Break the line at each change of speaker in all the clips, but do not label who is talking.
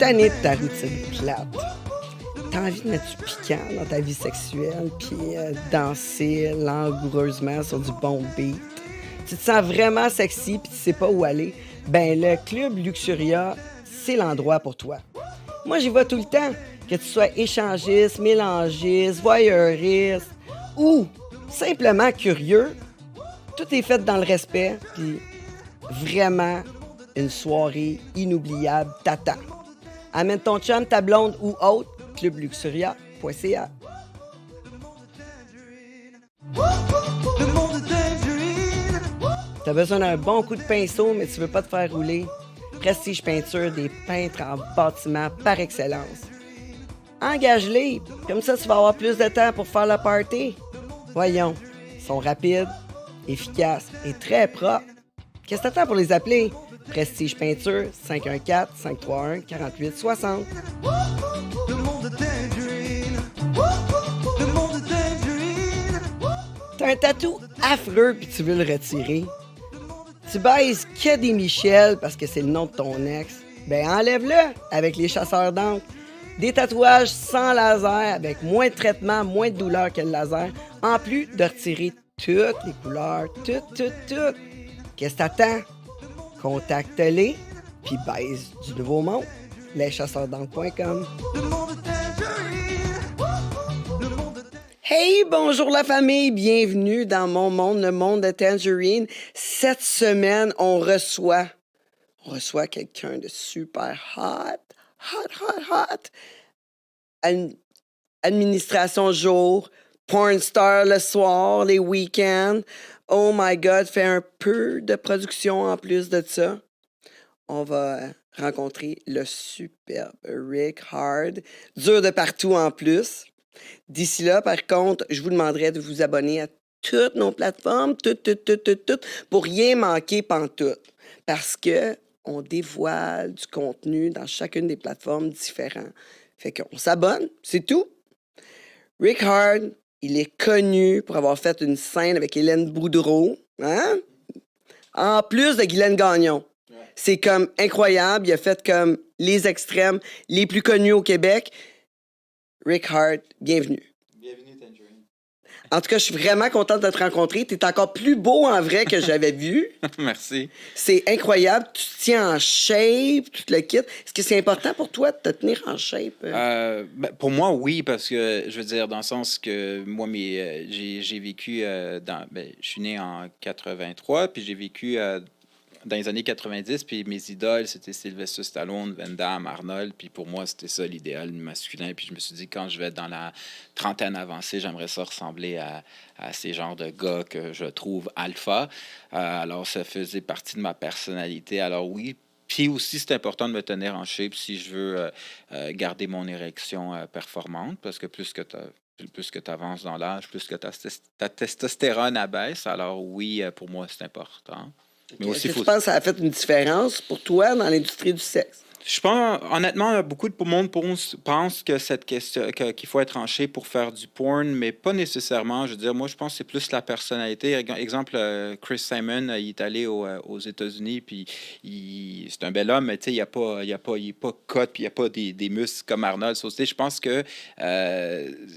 tanné de ta routine plate. T'as envie de mettre du piquant dans ta vie sexuelle, puis danser langoureusement sur du bon beat. Tu te sens vraiment sexy, puis tu sais pas où aller. Ben, le Club Luxuria, c'est l'endroit pour toi. Moi, j'y vais tout le temps, que tu sois échangiste, mélangiste, voyeuriste ou simplement curieux. Tout est fait dans le respect, puis vraiment une soirée inoubliable t'attend. Amène ton chum, ta blonde ou autre, clubluxuria.ca. T'as besoin d'un bon coup de pinceau, mais tu veux pas te faire rouler? Prestige Peinture, des peintres en bâtiment par excellence. Engage-les, comme ça tu vas avoir plus de temps pour faire le party. Voyons, ils sont rapides, efficaces et très propres. Qu'est-ce que t'attends pour les appeler? Prestige Peinture, 514-531-4860. T'as un tatou affreux puis tu veux le retirer? Tu baises que des Michel parce que c'est le nom de ton ex? Ben enlève-le avec les chasseurs d'encre. Des tatouages sans laser avec moins de traitement, moins de douleur que le laser, en plus de retirer toutes les couleurs, toutes. Qu'est-ce que t'attends? Contacte-les, puis baise du nouveau monde. leschasseursd'encre.com. Hey, bonjour la famille, bienvenue dans mon monde, le monde de Tangerine. Cette semaine, on reçoit quelqu'un de super hot. Administration jour, porn star le soir, les week-ends. Oh my God, fait un peu de production en plus de ça. On va rencontrer le superbe Rick Hard, dur de partout en plus. D'ici là, par contre, je vous demanderai de vous abonner à toutes nos plateformes, toutes, pour rien manquer pantoute. Parce que on dévoile du contenu dans chacune des plateformes différentes. Fait qu'on s'abonne, c'est tout. Rick Hard, il est connu pour avoir fait une scène avec Hélène Boudreau, hein? En plus de Guylaine Gagnon. Ouais. C'est comme incroyable, il a fait comme les extrêmes les plus connus au Québec. Rick Hard, bienvenue.
Bienvenue, Tangerine.
En tout cas, je suis vraiment contente de te rencontrer. Tu es encore plus beau en vrai que j'avais vu.
Merci.
C'est incroyable. Tu te tiens en shape, tu te le quittes. Est-ce que c'est important pour toi de te tenir en shape?
Pour moi, oui, parce que, je veux dire, dans le sens que moi, j'ai vécu je suis né en 83, puis j'ai vécu dans les années 90, puis mes idoles, c'était Sylvester Stallone, Van Damme, Arnold, puis pour moi, c'était ça l'idéal masculin. Puis je me suis dit, quand je vais être dans la trentaine avancée, j'aimerais ça ressembler à ces genres de gars que je trouve alpha. Alors, ça faisait partie de ma personnalité. Alors oui, puis aussi, c'est important de me tenir en shape si je veux garder mon érection performante, parce que plus que tu avances dans l'âge, plus que ta testostérone abaisse. Alors oui, pour moi, c'est important.
Mais aussi, tu penses que ça a fait une différence pour toi dans l'industrie du sexe?
Je pense, honnêtement, beaucoup de monde pense que cette question, qu'il faut être en shape pour faire du porn, mais pas nécessairement. Je veux dire, moi, je pense que c'est plus la personnalité. Exemple, Chris Simon, il est allé aux États-Unis, puis c'est un bel homme, mais tu sais, il est pas cut, puis il n'y a pas des muscles comme Arnold. Je pense que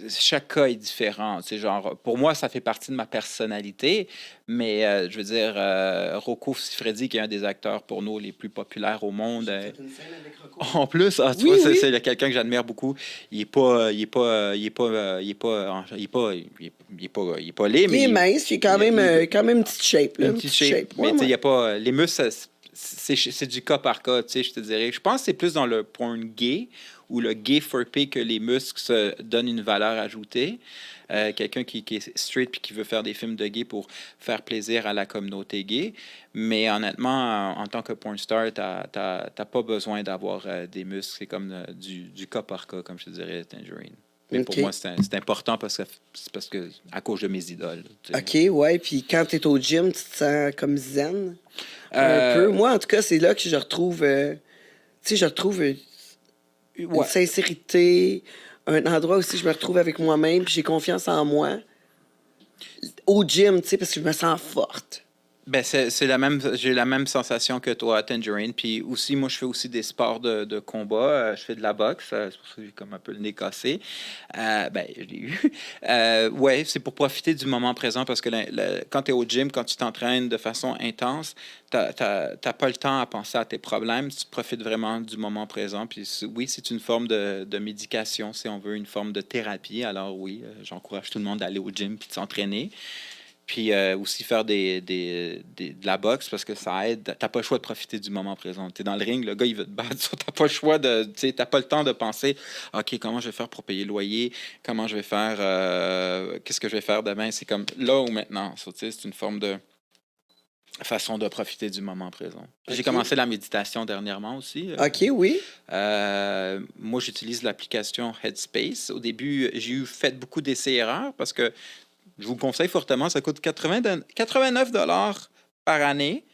chaque cas est différent. Tu sais, genre, pour moi, ça fait partie de ma personnalité, mais je veux dire, Rocco Siffredi, qui est un des acteurs porno les plus populaires au monde. En plus, tu vois, c'est quelqu'un que j'admire beaucoup. Il est pas laid, mais
il est mince, il est quand même une petite shape.
Une petite shape. Mais tu sais, il y a pas les muscles, c'est du cas par cas, tu sais, je te dirais. Je pense que c'est plus dans le porn gay ou le gay for pay que les muscles se donnent une valeur ajoutée. Quelqu'un qui est straight puis qui veut faire des films de gay pour faire plaisir à la communauté gay. Mais honnêtement, en tant que porn star, t'as pas besoin d'avoir des muscles. C'est comme du cas par cas, comme je te dirais, Tangerine. Mais pour moi, c'est important parce que à cause de mes idoles.
OK, ouais. Puis quand tu es au gym, tu te sens comme zen? Un peu. Moi, en tout cas, c'est là que je retrouve... une sincérité, un endroit où je me retrouve avec moi-même, puis j'ai confiance en moi. Au gym, tu sais, parce que je me sens forte.
Ben, c'est la même, j'ai la même sensation que toi, Tangerine. Puis aussi, moi, je fais aussi des sports de combat. Je fais de la boxe. C'est pour ça que j'ai comme un peu le nez cassé. Ben, je l'ai eu. Ouais, c'est pour profiter du moment présent parce que quand tu es au gym, quand tu t'entraînes de façon intense, t'as pas le temps à penser à tes problèmes. Tu profites vraiment du moment présent. Puis oui, c'est une forme de médication, si on veut, une forme de thérapie. Alors oui, j'encourage tout le monde d'aller au gym puis de s'entraîner. Puis aussi faire de la boxe parce que ça aide. T'as pas le choix de profiter du moment présent. Tu es dans le ring, le gars, il veut te battre. T'as pas le choix de. Tu sais, t'as pas le temps de penser, OK, comment je vais faire pour payer le loyer? Comment je vais faire. Qu'est-ce que je vais faire demain? C'est comme là ou maintenant. Ça, tu sais, c'est une forme de façon de profiter du moment présent. J'ai
OK.
commencé la méditation dernièrement aussi.
OK, oui.
Moi, j'utilise l'application Headspace. Au début, j'ai eu fait beaucoup d'essais-erreurs parce que je vous le conseille fortement. Ça coûte 89 par année.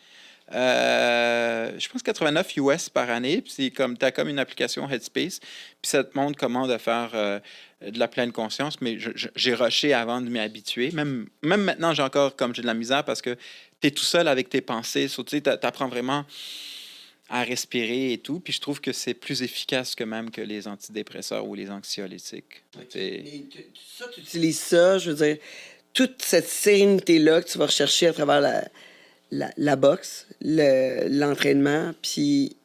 Je pense 89 US par année. Puis c'est comme, tu as comme une application Headspace. Puis ça te montre comment de faire de la pleine conscience. Mais j'ai rushé avant de m'y habituer. Même maintenant, j'ai de la misère parce que tu es tout seul avec tes pensées. Tu apprends vraiment à respirer et tout. Puis je trouve que c'est plus efficace que même que les antidépresseurs ou les anxiolytiques.
OK. Mais tu utilises ça, je veux dire, toute cette sérénité-là que tu vas rechercher à travers la boxe, l'entraînement, puis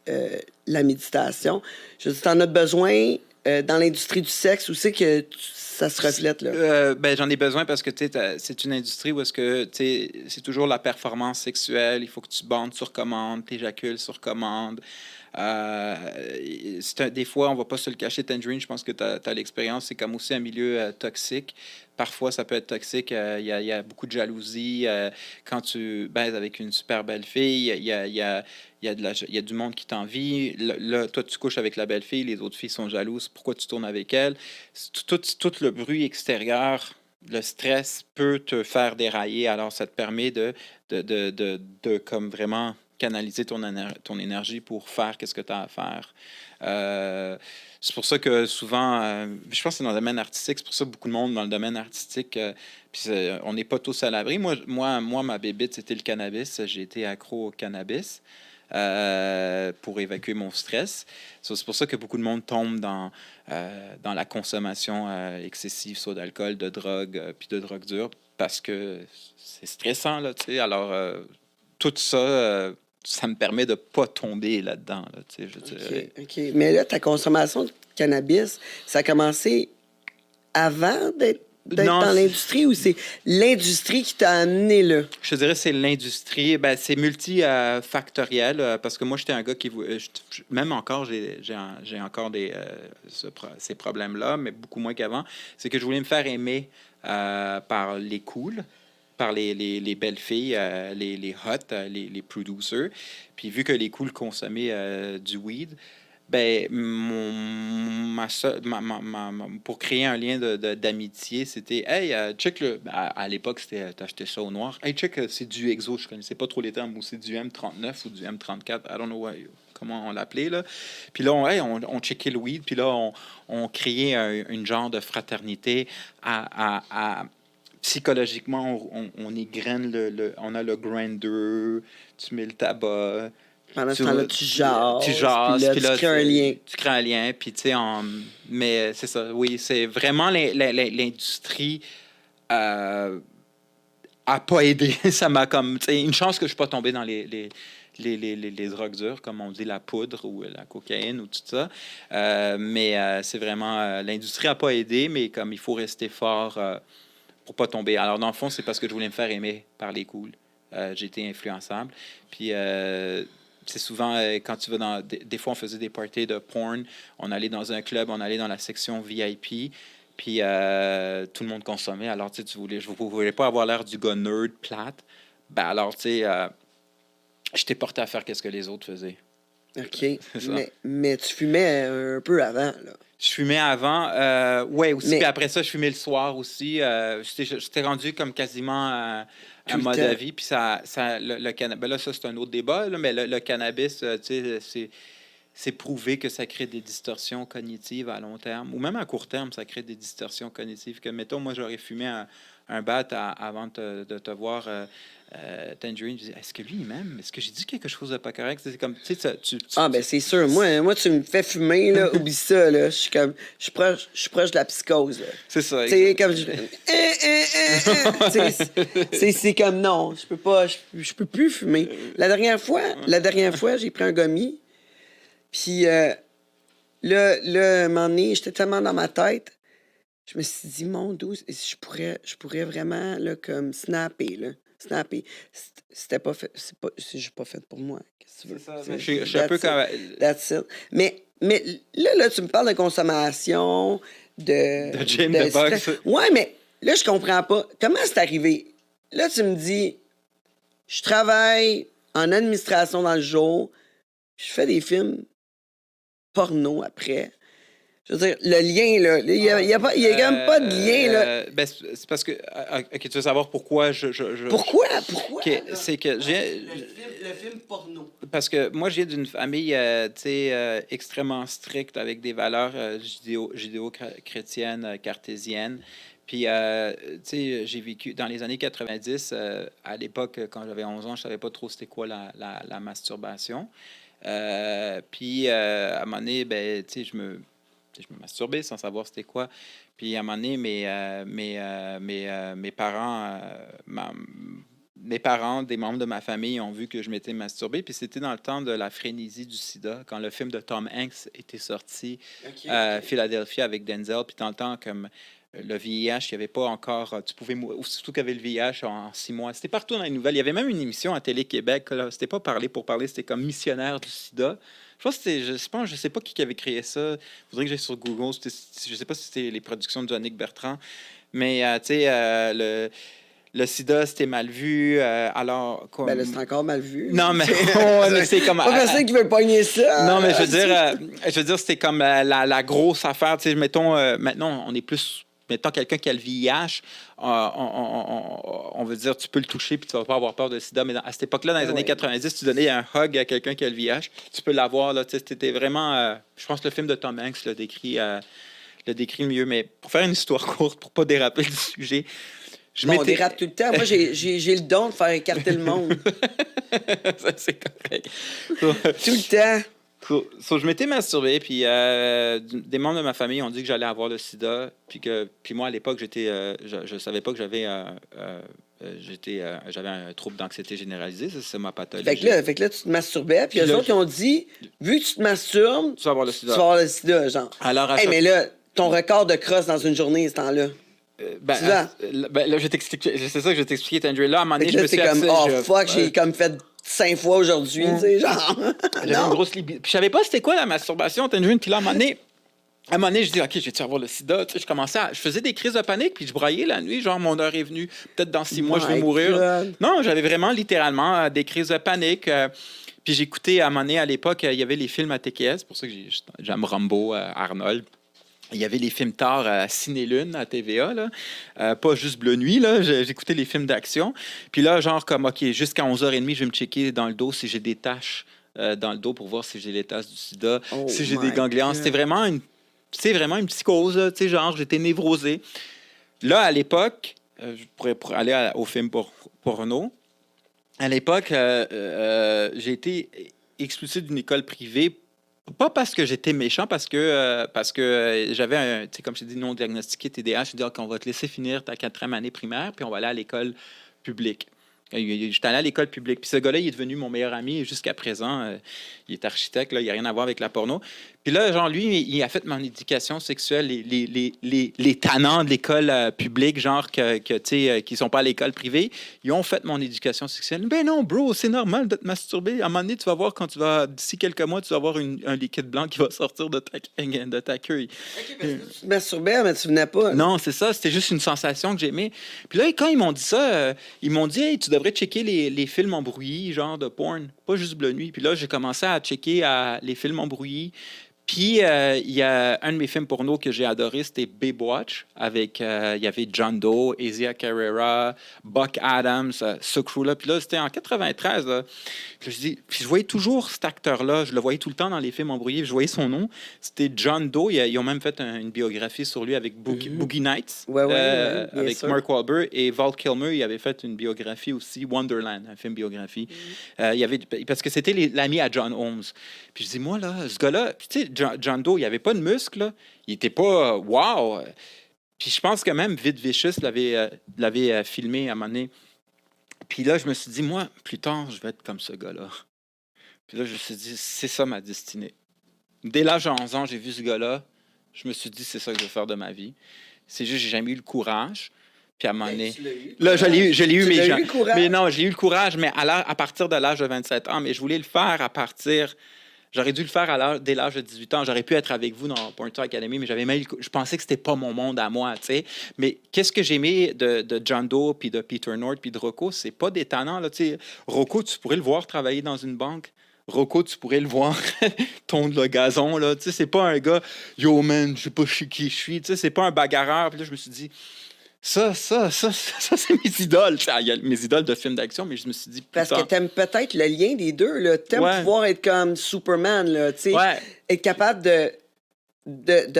la méditation. Je veux dire, tu en as besoin dans l'industrie du sexe aussi que ça se reflète là.
Ben, j'en ai besoin parce que tu sais, c'est une industrie où est-ce que tu sais, c'est toujours la performance sexuelle. Il faut que tu bandes sur commande, t'éjacules sur commande. Des fois, on va pas se le cacher, Tangerine, je pense que tu as, l'expérience. C'est comme aussi un milieu toxique. Parfois, ça peut être toxique. Il y a beaucoup de jalousie. Quand tu baises avec une super belle fille, il y a du monde qui t'envie. Là, toi, tu couches avec la belle fille, les autres filles sont jalouses. Pourquoi tu tournes avec elle? Tout le bruit extérieur, le stress peut te faire dérailler. Alors, ça te permet de comme vraiment canaliser ton énergie pour faire qu'est-ce que tu as à faire. C'est pour ça que souvent, je pense que c'est dans le domaine artistique, c'est pour ça que beaucoup de monde dans le domaine artistique, puis on n'est pas tous à l'abri. Moi, ma bébite, c'était le cannabis. J'ai été accro au cannabis pour évacuer mon stress. C'est pour ça que beaucoup de monde tombe dans la consommation excessive, soit d'alcool, de drogue, puis de drogue dure, parce que c'est stressant, là, tu sais. Alors, tout ça, ça me permet de pas tomber là-dedans, là, tu sais, je dirais.
OK, OK. Mais là, ta consommation de cannabis, ça a commencé avant d'être
Non,
dans l'industrie ou c'est l'industrie qui t'a amené là?
je te dirais c'est l'industrie. Ben, c'est multifactoriel parce que moi, j'étais un gars qui... Même encore, j'ai encore ces problèmes-là, mais beaucoup moins qu'avant. C'est que je voulais me faire aimer par les cools, par les belles filles, les hot, les producers. Puis vu que les cools consommaient du weed, ben, pour créer un lien d'amitié, c'était Hey, check le. À l'époque, c'était t'achetais ça au noir. Hey, check, c'est du exo. Je connaissais pas trop les termes, ou c'est du M39 ou du M34. I don't know comment on l'appelait, là. Puis là, on checkait le weed, puis là, on créait une genre de fraternité psychologiquement, on égrène on a le grinder, tu mets le tabac,
Pendant ce
tu,
temps-là,
tu
puis
jases,
là,
puis
tu
là,
crées un lien.
tu crées un lien, puis tu sais, mais c'est ça, oui, c'est vraiment l'industrie a pas aidé. Ça m'a comme, tu sais, une chance que je suis pas tombé dans les drogues dures, comme on dit, la poudre ou la cocaïne ou tout ça. Mais c'est vraiment, l'industrie a pas aidé, mais comme il faut rester fort pour pas tomber. Alors, dans le fond, c'est parce que je voulais me faire aimer par les cools. J'ai été influençable. Puis, c'est souvent quand tu vas dans. Des fois, on faisait des parties de porn. On allait dans un club, on allait dans la section VIP. Puis, tout le monde consommait. Alors, tu sais, je ne voulais pas avoir l'air du gars nerd plate. Ben, alors, tu sais, j'étais porté à faire qu'est-ce que les autres faisaient.
OK.
C'est ça.
Mais tu fumais un peu avant, là.
Je fumais avant, ouais, aussi. Puis
Mais
après ça, je fumais le soir aussi. J'étais rendu comme quasiment
tout
un
le
mode à
temps.
vie. Puis le cannabis, ben là, ça, c'est un autre débat, là, mais le cannabis, tu sais, c'est prouvé que ça crée des distorsions cognitives à long terme, ou même à court terme, ça crée des distorsions cognitives. Que, mettons, moi, j'aurais fumé un bat avant de te voir Tangerine. Je disais, est-ce que lui, il m'aime? Est-ce que j'ai dit quelque chose de pas correct? C'est comme, tu sais,
Ben c'est sûr. Moi, tu me fais fumer, là, oublie ça, là. Je suis proche de la psychose, là.
c'est ça.
Tu sais, comme c'est comme non, je peux pas, je peux plus fumer. La dernière fois, j'ai pris un gommi, puis là, un moment donné, j'étais tellement dans ma tête, je me suis dit, mon Dieu, je pourrais vraiment, là, comme snapper, là. Snapper. C'était pas fait, c'est juste pas fait pour moi. Qu'est-ce que tu veux?
C'est ça,
Tu
mais
sais,
je suis un peu comme...
That's it. Mais là, tu me parles de consommation,
De gym, de
stress.
boxe.
Ouais, mais là, je comprends pas. Comment c'est arrivé? Là, tu me dis, je travaille en administration dans le jour, je fais des films porno après. Je veux dire, le lien, là, il y a quand même pas de lien, là.
Ben, c'est parce que... OK, tu veux savoir pourquoi
Pourquoi?
OK,
Là?
c'est que j'ai...
Le film porno.
Parce que moi, j'ai d'une famille, tu sais, extrêmement stricte avec des valeurs judéo-chrétiennes, cartésiennes. Puis, tu sais, j'ai vécu dans les années 90, à l'époque, quand j'avais 11 ans, je savais pas trop c'était quoi la masturbation. Puis, à un moment donné, ben, tu sais, je me masturbais sans savoir c'était quoi. Puis, à un moment donné, mes parents, mes parents, des membres de ma famille ont vu que je m'étais masturbé. Puis, c'était dans le temps de la frénésie du sida, quand le film de Tom Hanks était sorti à Philadelphie avec Denzel. Puis, dans le temps, comme le VIH, il n'y avait pas encore. Tu pouvais mourir, surtout qu'il y avait le VIH en 6 mois. C'était partout dans les nouvelles. Il y avait même une émission à Télé-Québec. Là, c'était pas parler pour parler, c'était comme missionnaire du sida. Je pense que c'était, je sais pas qui avait créé ça. Il faudrait que j'aille sur Google. Je sais pas si c'était les productions de Yannick Bertrand. Mais, tu sais, le sida, c'était mal vu. Alors, comme...
Ben là, c'est encore mal vu.
Non, mais c'est comme...
Pas personne qui veut pogner ça.
Non, mais je veux dire, c'était comme la grosse affaire. Tu sais, mettons, maintenant, on est plus... Mettons, quelqu'un qui a le VIH, on veut dire, tu peux le toucher puis tu vas pas avoir peur de sida. Mais à cette époque-là, dans les années 90, tu donnais un hug à quelqu'un qui a le VIH, tu peux l'avoir. Là, c'était vraiment... je pense que le film de Tom Hanks le décrit le mieux. Mais pour faire une histoire courte, pour pas déraper du sujet...
On dérape tout le temps. Moi, j'ai le don de faire écarter le monde.
Ça, c'est correct.
Tout le temps.
Je m'étais masturbé, puis des membres de ma famille ont dit que j'allais avoir le sida, puis moi, à l'époque, je savais pas que j'avais un trouble d'anxiété généralisée. Ça, c'est ma pathologie.
Fait que là, tu te masturbais, puis eux autres, ils ont dit, vu que tu te masturbes,
tu vas avoir le sida.
Tu vas avoir le sida, genre.
Alors,
mais là, ton record de crosse dans une journée, ce temps-là.
Là, je vais t'expliquer. C'est ça que je vais t'expliquer, Andrew. Là, à un moment donné,
je me suis comme, j'ai comme fait 5 fois aujourd'hui, tu sais, genre.
J'avais une grosse libido. Puis je savais pas c'était quoi la masturbation, Andrew. Puis là, à un moment donné, je dis, OK, je vais-tu avoir le sida? Tu sais, je faisais des crises de panique, puis je braillais la nuit, genre, mon heure est venue. Peut-être dans 6 mois, je vais mourir.
God.
Non, j'avais vraiment, littéralement, des crises de panique. Puis j'écoutais, à un moment donné, à l'époque, il y avait les films à TQS, pour ça que j'aime Rambo, Arnold. Il y avait les films tard à Ciné-Lune, à TVA, là. Pas juste Bleu Nuit, là. J'écoutais les films d'action. Puis là, genre, comme, OK, jusqu'à 11h30, je vais me checker dans le dos si j'ai des taches dans le dos pour voir si j'ai les taches du sida, si j'ai des ganglions. C'était vraiment une psychose, tu sais, genre, j'étais névrosé. Là, à l'époque, pour aller au film porno, à l'époque, j'ai été expulsé d'une école privée. Pas parce que j'étais méchant, parce que j'avais tu sais, comme je t'ai dit, non diagnostiqué TDAH. Je dis, OK, on va te laisser finir ta 4e année primaire, puis on va aller à l'école publique. J'étais allé à l'école publique. Puis ce gars-là, il est devenu mon meilleur ami jusqu'à présent. Il est architecte, là, il n'y a rien à voir avec la porno. Puis là, genre, lui, il a fait mon éducation sexuelle. Les tannants de l'école publique, genre, qui ne sont pas à l'école privée, ils ont fait mon éducation sexuelle. Ben non, bro, c'est normal de te masturber. À un moment donné, tu vas voir, d'ici quelques mois, tu vas avoir un liquide blanc qui va sortir de ta queue.
OK, parce que tu te masturbais, mais tu venais pas.
Non, c'est ça. C'était juste une sensation que j'aimais. Puis là, quand ils m'ont dit ça, ils m'ont dit, hey, tu devrais checker les films embrouillés, genre de porn, pas juste Bleu Nuit. Puis là, j'ai commencé à checker les films embrouillés. Puis, il y a un de mes films porno que j'ai adoré, c'était Baywatch, avec, il y avait John Doe, Asia Carrera, Buck Adams, ce crew-là. Puis là, c'était en 93, là. Puis je voyais toujours cet acteur-là, je le voyais tout le temps dans les films embrouillés, je voyais son nom. C'était John Doe. Ils ont même fait une biographie sur lui avec Boogie Nights,
Ouais,
avec
sûr.
Mark Wahlberg. Et Val Kilmer, il avait fait une biographie aussi, Wonderland, un film biographie. Il y avait, parce que c'était l'ami à John Holmes. Puis je dis, moi, là, ce gars-là, puis tu sais, John Doe, il avait pas de muscles, là. Il était pas wow. Puis je pense que même Vid Vicious l'avait filmé à un moment donné. Puis là, je me suis dit, moi, plus tard, je vais être comme ce gars-là. Puis là, je me suis dit, c'est ça ma destinée. Dès l'âge de 11 ans, j'ai vu ce gars-là. Je me suis dit, c'est ça que je vais faire de ma vie. C'est juste, j'ai jamais eu le courage. Puis à un moment donné. Là, je l'ai eu, mais non, j'ai eu le courage, mais à partir de l'âge de 27 ans. Mais je voulais le faire à partir. J'aurais dû le faire dès l'âge de 18 ans. J'aurais pu être avec vous dans Porn Star Academy, mais je pensais que c'était pas mon monde à moi, tu sais. Mais qu'est-ce que j'aimais de John Doe, puis de Peter North, puis de Rocco, c'est pas détonnant, là, tu sais. Rocco, tu pourrais le voir travailler dans une banque. Rocco, tu pourrais le voir tondre le gazon, là. Tu sais, c'est pas un gars, yo man, je sais pas qui je suis. Tu sais, c'est pas un bagarreur. Puis là, je me suis dit, ça, c'est mes idoles. Il y a mes idoles de films d'action, mais je me suis dit...
Parce que t'aimes peut-être le lien des deux, là. T'aimes pouvoir être comme Superman, là, tu sais. Être capable de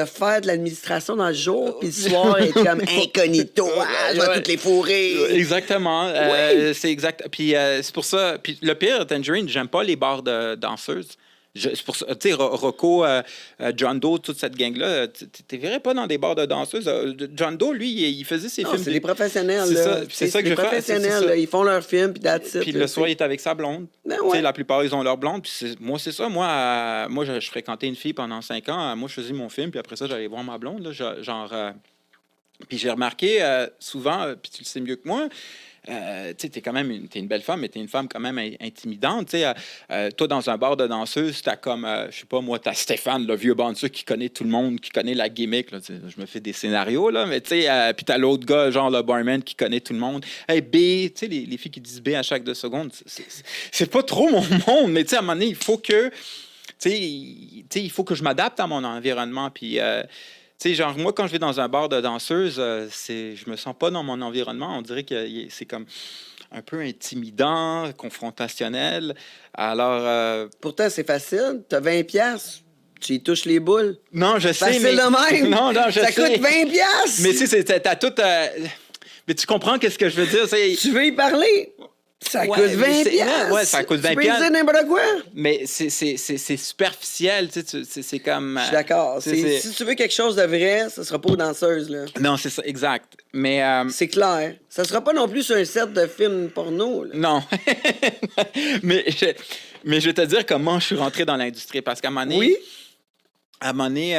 faire de l'administration dans le jour, puis le soir, être comme incognito, je vais toutes les fourrer.
Exactement. C'est exact. Puis c'est pour ça... Puis le pire, Tangerine, j'aime pas les bars de danseuses. C'est pour ça, tu sais, Rocco, John Doe, toute cette gang-là, tu ne verrais pas dans des bars de danseuses. John Doe, lui, il faisait ses films.
C'est des professionnels, là.
C'est ça que je fais.
Les professionnels, là, ils font leurs films, puis that's it.
Puis le soir, il est avec sa blonde. La plupart, ils ont leur blonde. Puis moi, c'est ça. Moi, je fréquentais une fille pendant 5 ans. Moi, je faisais mon film, puis après ça, j'allais voir ma blonde, là, puis j'ai remarqué souvent, puis tu le sais mieux que moi, tu sais, t'es une belle femme, mais t'es une femme quand même intimidante. Toi, dans un bar de danseuse, t'as comme, je sais pas moi, t'as Stéphane, le vieux bandit qui connaît tout le monde, qui connaît la gimmick. Là, je me fais des scénarios, là, mais tu sais, puis t'as l'autre gars, genre le barman, qui connaît tout le monde. Hey, B, tu sais, les filles qui disent B à chaque 2 secondes, c'est pas trop mon monde, mais tu sais, à un moment donné, il faut que, il faut que je m'adapte à mon environnement, puis... tu sais, genre, moi, quand je vais dans un bar de danseuse, je me sens pas dans mon environnement. On dirait que c'est comme un peu intimidant, confrontationnel. Alors...
Pourtant, c'est facile. T'as 20 $. Tu y touches les boules.
Non, je sais,
facile de même.
Non, je sais.
Ça coûte 20 $.
Mais tu sais, t'as tout... Mais tu comprends qu'est-ce que je veux dire?
Tu veux y parler? Ça coûte 20 $.
Ouais, ça coûte 20 $.
Tu peux dire n'importe quoi.
Mais c'est superficiel, tu sais, c'est comme...
Je suis d'accord. Si tu veux quelque chose de vrai, ça sera pas aux danseuses, là.
Non, c'est ça, exact. Mais...
c'est clair. Ça sera pas non plus sur un set de film porno, là.
Non. mais je vais te dire comment je suis rentré dans l'industrie, parce qu'à un moment donné...
Oui?
À un moment donné,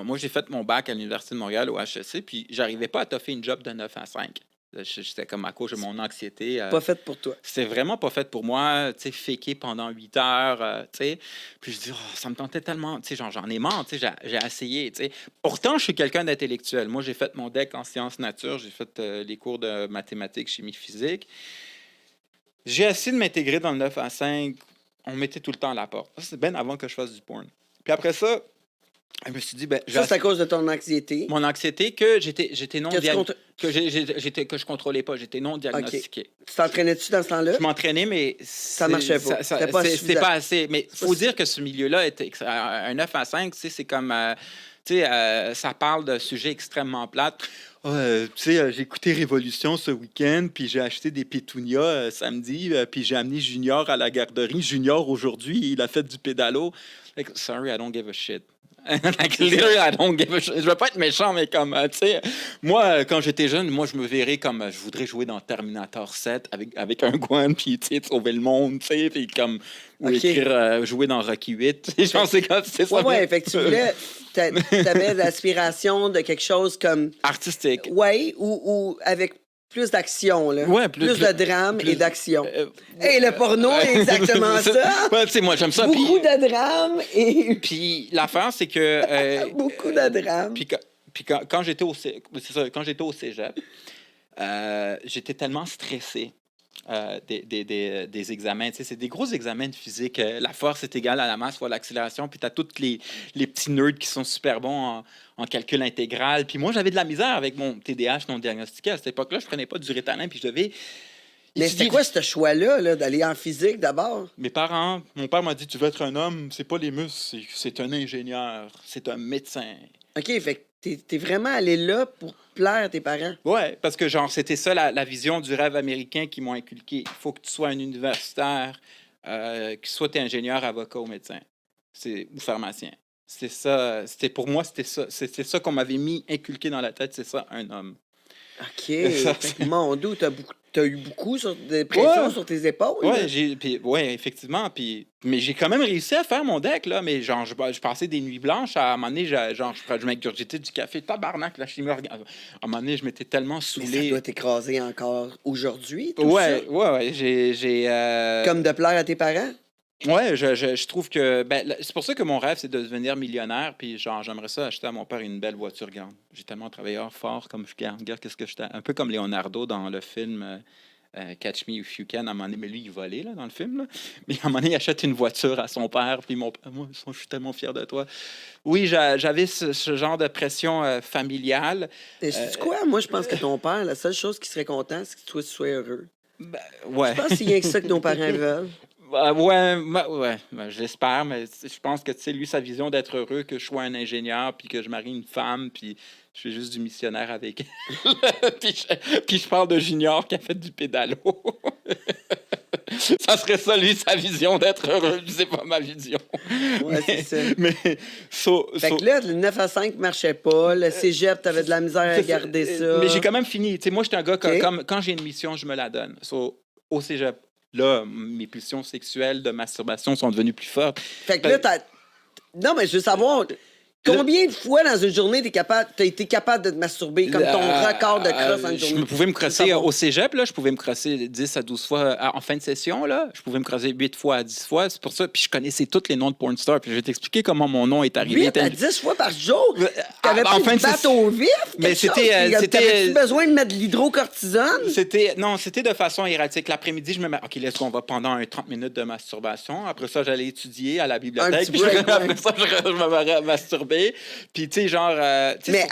moi, j'ai fait mon bac à l'Université de Montréal, au HEC, puis j'arrivais pas à toffer une job de 9 à 5. J'étais comme à cause de mon anxiété.
Pas fait pour toi.
C'était vraiment pas fait pour moi, tu sais, faker pendant 8 heures, tu sais. Puis je dis, ça me tentait tellement, tu sais, genre, j'en ai marre, tu sais, j'ai essayé, tu sais. Pourtant, je suis quelqu'un d'intellectuel. Moi, j'ai fait mon DEC en sciences nature, j'ai fait les cours de mathématiques, chimie, physique. J'ai essayé de m'intégrer dans le 9 à 5. On me mettait tout le temps à la porte. Ça, c'est bien avant que je fasse du porn. Puis après ça, je me suis dit,
ça, c'est à cause de ton anxiété.
Mon anxiété, que j'étais non diagnostiqué. Que je contrôlais pas. J'étais non diagnostiqué.
Okay. Tu t'entraînais-tu dans ce temps-là?
Je m'entraînais, mais
ça marchait pas.
C'était pas assez. Mais il faut dire que ce milieu-là, un 9 à 5, c'est comme... ça parle de sujets extrêmement plates. J'ai écouté Révolution ce week-end, puis j'ai acheté des pétunias samedi, puis j'ai amené Junior à la garderie. Junior, aujourd'hui, il a fait du pédalo. Sorry, I don't give a shit. Literally, I don't give a shit. Je veux pas être méchant, mais comme, tu sais, moi, quand j'étais jeune, moi, je me verrais comme, je voudrais jouer dans Terminator 7 avec un guan, puis, tu sais, sauver le monde, tu sais, puis comme, ou écrire, jouer dans Rocky 8. Je pense que c'est ça.
Ouais, effectivement, t'avais l'aspiration de quelque chose comme...
artistique.
Ouais, ou avec plus d'action, là.
Ouais,
plus de drame et d'action. Et le porno, est exactement ça.
Ouais, tu sais, moi, j'aime ça.
Beaucoup de drame et...
Puis l'affaire, c'est que...
beaucoup de drame.
Puis quand j'étais au cégep, j'étais tellement stressé des examens. Tu sais, c'est des gros examens de physique. La force est égale à la masse fois l'accélération. Puis tu as tous les petits nerds qui sont super bons en calcul intégral. Puis moi, j'avais de la misère avec mon TDAH non diagnostiqué. À cette époque-là, je prenais pas du Ritalin. Puis je devais
Mais
étudier.
c'était quoi ce choix-là, là, d'aller en physique d'abord?
Mes parents, mon père m'a dit, tu veux être un homme, c'est pas les muscles, c'est un ingénieur, c'est un médecin.
OK, fait que t'es vraiment allé là pour plaire à tes parents.
Ouais, parce que genre, c'était ça la vision du rêve américain qu'ils m'ont inculqué. Il faut que tu sois un universitaire, que soit t'es ingénieur, avocat ou médecin, ou pharmacien. C'était ça, pour moi, c'était ça qu'on m'avait inculqué dans la tête, c'est ça, un homme.
OK. Fait que, mon Dieu, t'as eu beaucoup de pression sur tes épaules. là.
Ouais, effectivement. Mais j'ai quand même réussi à faire mon deck, là. Mais genre, je passais des nuits blanches. À un moment donné, je m'ingurgitais du café. Tabarnak, la chimie organique. À un moment donné, je m'étais tellement
Mais ça
saoulé.
doit t'écraser encore aujourd'hui, tout ça?
Ouais. J'ai.
Comme de plaire à tes parents?
Ouais, je trouve que. C'est pour ça que mon rêve, c'est de devenir millionnaire. Puis, genre, j'aimerais ça acheter à mon père une belle voiture. Regarde, j'ai tellement travaillé fort comme je garde. Regarde, qu'est-ce que j'étais. Un peu comme Leonardo dans le film Catch Me If You Can. À un moment donné, mais lui, il volait là, dans le film. Là. Mais à un moment donné, il achète une voiture à son père. Puis, mon père, moi, je suis tellement fier de toi. Oui, j'avais ce genre de pression familiale.
Et sais-tu quoi? Moi, je pense que ton père, la seule chose qui serait content, c'est que toi, tu sois heureux.
Ouais.
Je pense qu'il y a que ça que nos parents veulent.
J'espère, mais je pense que, tu sais, lui, sa vision d'être heureux, que je sois un ingénieur, puis que je marie une femme, puis je fais juste du missionnaire avec elle. puis je parle de Junior qui a fait du pédalo. Ça serait ça, lui, sa vision d'être heureux, puis c'est pas ma vision.
Ouais, c'est ça. Fait que là, le 9 à 5 marchait pas, le cégep, t'avais de la misère à garder ça.
Mais j'ai quand même fini. Tu sais, moi, je suis un gars,
OK.
comme quand j'ai une mission, je me la donne. Au cégep, là, mes pulsions sexuelles de masturbation sont devenues plus fortes.
Fait que là, non, mais je veux savoir, combien de fois dans une journée t'as été capable de te masturber, comme ton record de crosse en une journée?
Je pouvais me crosser au cégep, là, je pouvais me crosser 10 à 12 fois en fin de session, là. Je pouvais me crosser 8 fois à 10 fois. C'est pour ça. Puis je connaissais tous les noms de porn stars. Puis je vais t'expliquer comment mon nom est arrivé.
8 à 10 fois par jour? T'avais pas
en fin
une
de
batte au vif?
Mais c'était
T'avais-tu besoin de mettre de l'hydrocortisone?
C'était de façon erratique. L'après-midi, je me mets OK, laisse on va pendant 30 minutes de masturbation. Après ça, j'allais étudier à la bibliothèque. Puis après ça, je me masturbais. Puis tu sais genre
mais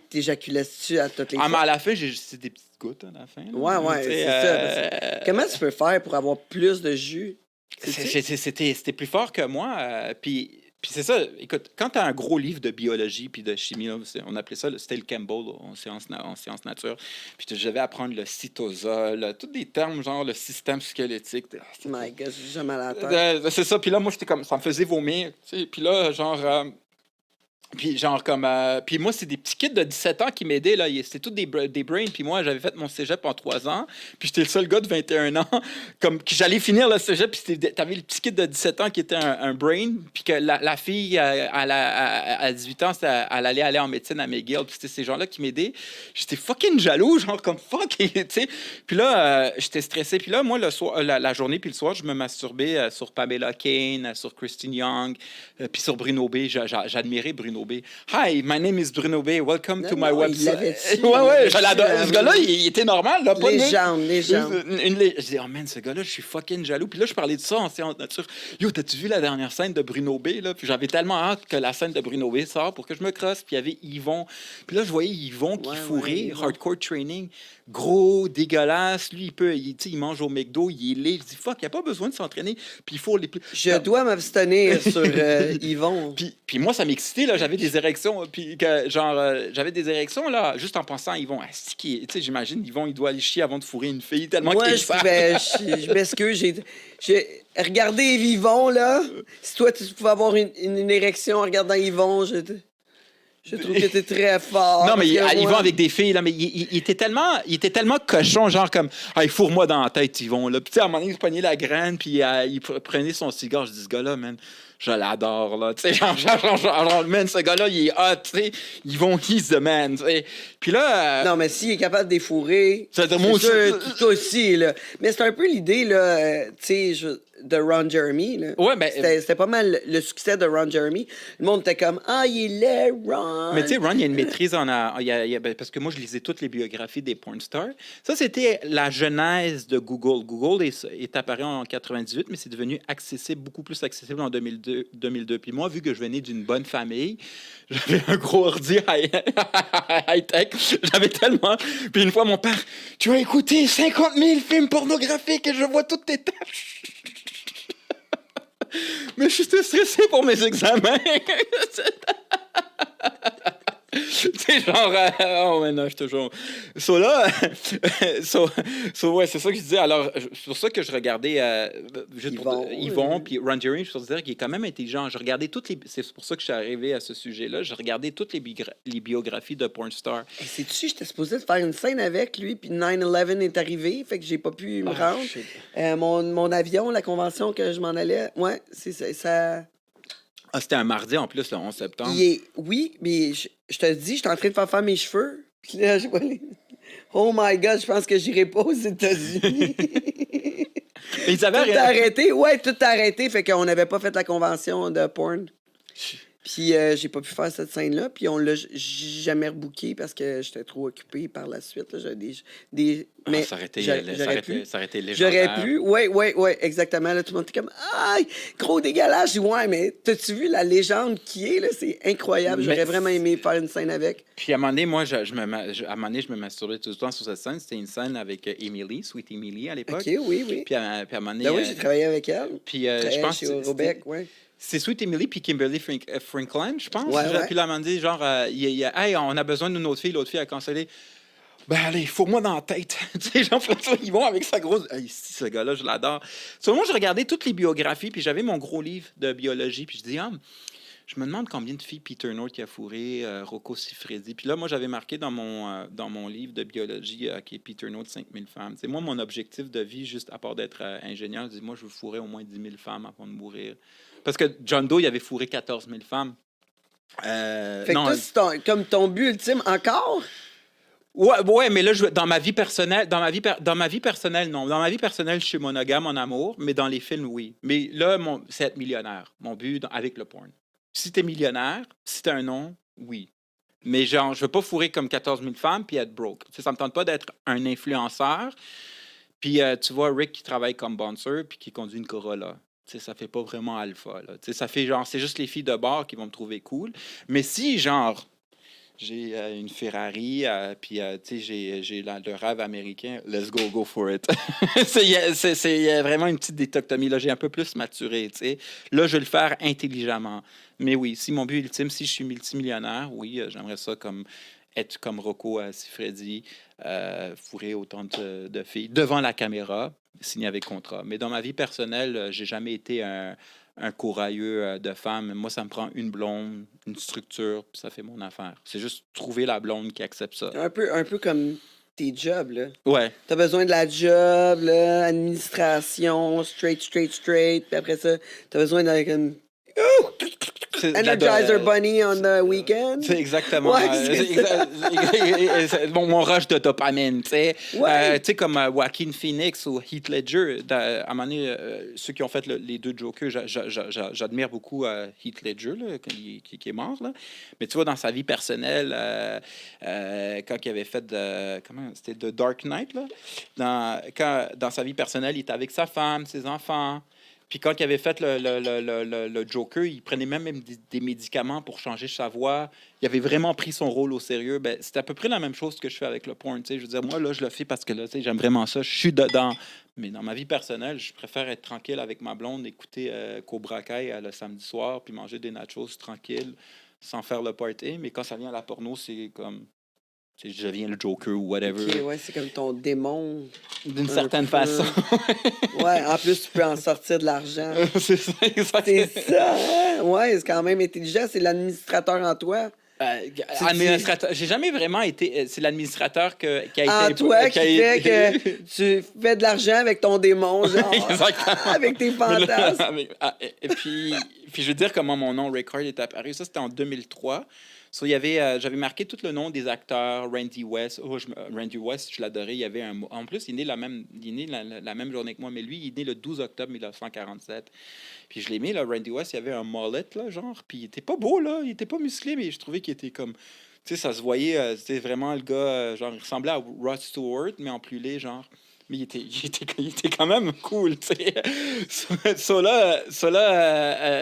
t'éjaculais-tu à toutes les fois?
Mais à la fin, c'est des petites gouttes à la fin. Là.
Ouais, c'est ça. Comment tu peux faire pour avoir plus de jus?
C'était plus fort que moi. Puis c'est ça, écoute, quand tu as un gros livre de biologie puis de chimie, là, on appelait ça, c'était le Campbell là, en sciences nature, puis je devais apprendre le cytosol, tous des termes genre le système squelettique.
My God, j'ai jamais à la tête.
C'est ça, puis là, moi, j'étais comme, ça me faisait vomir, tu sais, puis là, genre... Puis moi, c'est des petits kids de 17 ans qui m'aidaient. Là. C'était tous des brains. Puis moi, j'avais fait mon cégep en 3 ans. Puis j'étais le seul gars de 21 ans. Comme que j'allais finir le cégep. Puis t'avais le petit kid de 17 ans qui était un brain. Puis que la fille, à 18 ans, elle allait aller en médecine à McGill. Puis c'était ces gens-là qui m'aidaient. J'étais fucking jaloux. Genre comme fuck. Tu sais. Puis là, j'étais stressé. Puis là, moi, le soir, la journée puis le soir, je me masturbais sur Pamela Kane, sur Christine Young, puis sur Bruno B. J'admirais Bruno B. Hi, my name is Bruno B. Welcome to my website. Ouais, je l'adore. Ce gars-là, il était normal. Là, pas
légende.
Je dis, oh man, ce gars-là, je suis fucking jaloux. Puis là, je parlais de ça en séance nature. Yo, t'as-tu vu la dernière scène de Bruno B? Là? Puis j'avais tellement hâte que la scène de Bruno B sorte pour que je me crosse. Puis il y avait Yvon. Puis là, je voyais Yvon qui fourrait, hardcore training. Gros, dégueulasse. Lui, il mange au McDo, il est laid. Je dis, fuck, il n'y a pas besoin de s'entraîner. Puis il faut les.
Je dois m'abstenir sur Yvon.
Puis moi, ça m'excitait, là. J'avais des érections. Puis j'avais des érections, là, juste en pensant à Yvon. Tu sais, j'imagine, Yvon, il doit aller chier avant de fourrer une fille, tellement qu'il est sale.
Je m'excuse, j'ai regardé Yvon, là. Si toi, tu pouvais avoir une érection en regardant Yvon, je trouve que t'es très fort.
Non, mais Yvon avec des filles, là, mais il était tellement cochon, genre comme, il fourre-moi dans la tête, Yvon, là. Puis, tu sais, à un moment donné, il se pognait la graine, puis il prenait son cigare. Je dis, ce gars-là, man, je l'adore, là. Tu sais, genre, man, ce gars-là, il est hot, tu sais. He's the man, tu sais. Puis là...
Non, mais s'il est capable de défourrer,
Ça te
c'est
montre-
sûr, toi aussi, là. Mais c'est un peu l'idée, là, tu sais, de Ron Jeremy, là.
Ouais, ben-
C'était pas mal le succès de Ron Jeremy. Le monde était comme, ah, il est laid, Ron.
Mais tu sais, Ron, il y a une maîtrise parce que moi, je lisais toutes les biographies des porn stars. Ça, c'était la genèse de Google. Google est apparu en 98, mais c'est devenu accessible, beaucoup plus accessible en 2002. Puis moi, vu que je venais d'une bonne famille, j'avais un gros ordi high-tech. J'avais tellement... Puis une fois, mon père, tu as écouté 50 000 films pornographiques et je vois toutes tes tâches. Mais je suis stressé pour mes examens. Tu sais, genre, oh, mais non, je te jure. Là, ouais, c'est ça que je disais. Alors, c'est pour ça que je regardais juste Yvon, puis Ron Jeremy, je peux dire qu'il est quand même intelligent. Je regardais c'est pour ça que je suis arrivé à ce sujet-là. Je regardais toutes les biographies de porn stars.
Et sais-tu, j'étais supposé de faire une scène avec lui, puis 9/11 est arrivé, fait que j'ai pas pu me rendre. Mon avion, la convention que je m'en allais, ouais, c'est ça.
Ah, c'était un mardi en plus, le 11 septembre.
Oui, mais je te dis, j'étais en train de faire mes cheveux. Puis là, je vois oh my God, je pense que j'irai pas aux États-Unis.
Ils avaient
Tout a arrêté. Ouais, tout a arrêté. Fait qu'on n'avait pas fait la convention de porn. Puis j'ai pas pu faire cette scène-là. Puis on l'a jamais rebooké parce que j'étais trop occupé par la suite. Là. J'avais mais
ça aurait été légendaire.
J'aurais pu. Oui, exactement. Là, tout le monde était comme aïe, gros dégueulasse. Je dis ouais, mais t'as-tu vu la légende qui est là? C'est incroyable. J'aurais vraiment aimé faire une scène avec.
Puis à un moment donné, moi, à un moment donné, je me masturbais tout le temps sur cette scène. C'était une scène avec Emily, Sweet Emily à l'époque.
OK, oui.
Puis à un moment donné.
Ben oui, j'ai travaillé avec elle.
Puis je pense
que Robec, ouais.
C'est Sweet Emily puis Kimberly Franklin, je pense.
Ouais.
Puis là, elle m'a dit, genre, hey, on a besoin d'une autre fille. L'autre fille a cancellé. Ben allez, faut-moi dans la tête. Tu sais, Jean-François Yvon avec sa grosse... Hey, si, ce gars-là, je l'adore. Moi, je regardais toutes les biographies, puis j'avais mon gros livre de biologie, puis je dis, je me demande combien de filles Peter North qui a fourré, Rocco Siffredi. Puis là, moi, j'avais marqué dans mon livre de biologie qui est Peter North, 5000 femmes. C'est moi, mon objectif de vie, juste à part d'être ingénieur, je dis, moi, je veux fourrer au moins 10 000 femmes avant de mourir. Parce que John Doe, il avait fourré 14 000 femmes.
Fait que toi, c'est comme ton but ultime encore?
Ouais, mais là, dans ma vie personnelle, non. Dans ma vie personnelle, je suis monogame en amour, mais dans les films, oui. Mais là, c'est être millionnaire. Mon but avec le porn. Si t'es millionnaire, si t'as un nom, oui. Mais genre, je veux pas fourrer comme 14 000 femmes puis être broke. Tu sais, ça me tente pas d'être un influenceur. Puis tu vois Rick qui travaille comme bouncer puis qui conduit une Corolla. Tu sais, ça fait pas vraiment alpha. Là. Tu sais, ça fait genre, c'est juste les filles de bar qui vont me trouver cool. Mais si, genre, j'ai une Ferrari, puis tu sais, j'ai le rêve américain, let's go for it. c'est vraiment une petite détectomie. Là, j'ai un peu plus maturé. Tu sais. Là, je vais le faire intelligemment. Mais oui, si mon but ultime, si je suis multimillionnaire, oui, j'aimerais ça être comme Rocco Siffredi, fourrer autant de filles devant la caméra, signer avec contrat. Mais dans ma vie personnelle, j'ai jamais été un courailleux de femmes. Moi, ça me prend une blonde, une structure, puis ça fait mon affaire. C'est juste trouver la blonde qui accepte ça.
Un peu comme tes jobs, là.
Ouais.
T'as besoin de la job, là, administration, straight, puis après ça, t'as besoin d'un comme... Energizer Bunny on the weekend.
C'est exactement.
Ouais,
mon rush de dopamine, tu sais.
Ouais.
Tu sais, comme Joaquin Phoenix ou Heath Ledger. À un moment donné, ceux qui ont fait les deux Jokers, j'admire beaucoup Heath Ledger, là, qui est mort. Là. Mais tu vois, dans sa vie personnelle, quand il avait fait c'était The Dark Knight, là, dans sa vie personnelle, il était avec sa femme, ses enfants. Puis quand il avait fait le Joker, il prenait même des médicaments pour changer sa voix. Il avait vraiment pris son rôle au sérieux. Ben, c'est à peu près la même chose que je fais avec le porn. Je veux dire, moi, là, je le fais parce que là, j'aime vraiment ça. Je suis dedans. Mais dans ma vie personnelle, je préfère être tranquille avec ma blonde, écouter Cobra Kai le samedi soir, puis manger des nachos tranquille, sans faire le party. Mais quand ça vient à la porno, c'est comme... Je deviens le Joker ou whatever.
OK, ouais, c'est comme ton démon.
D'une certaine façon.
Ouais, en plus, tu peux en sortir de l'argent.
C'est ça, exactement.
C'est ça, hein? Ouais, c'est quand même intelligent. C'est l'administrateur en toi.
Administrateur. J'ai jamais vraiment été. C'est l'administrateur qui a été.
Ah, toi qui fait que tu fais de l'argent avec ton démon, genre.
Exactement.
Avec tes fantasmes.
Et puis, je veux dire comment mon nom Rick Hard est apparu. Ça, c'était en 2003. So, j'avais marqué tout le nom des acteurs. Randy West. Randy West, je l'adorais. Il y avait en plus, il est né la même journée que moi, mais lui, il est né le 12 octobre 1947. Puis je l'aimais, là, Randy West, il avait un mullet, là, genre. Puis il était pas beau, là. Il était pas musclé, mais je trouvais qu'il était comme. Tu sais, ça se voyait. C'était vraiment le gars, genre, il ressemblait à Rod Stewart, mais en plus laid, genre. Mais il était quand même cool, tu sais.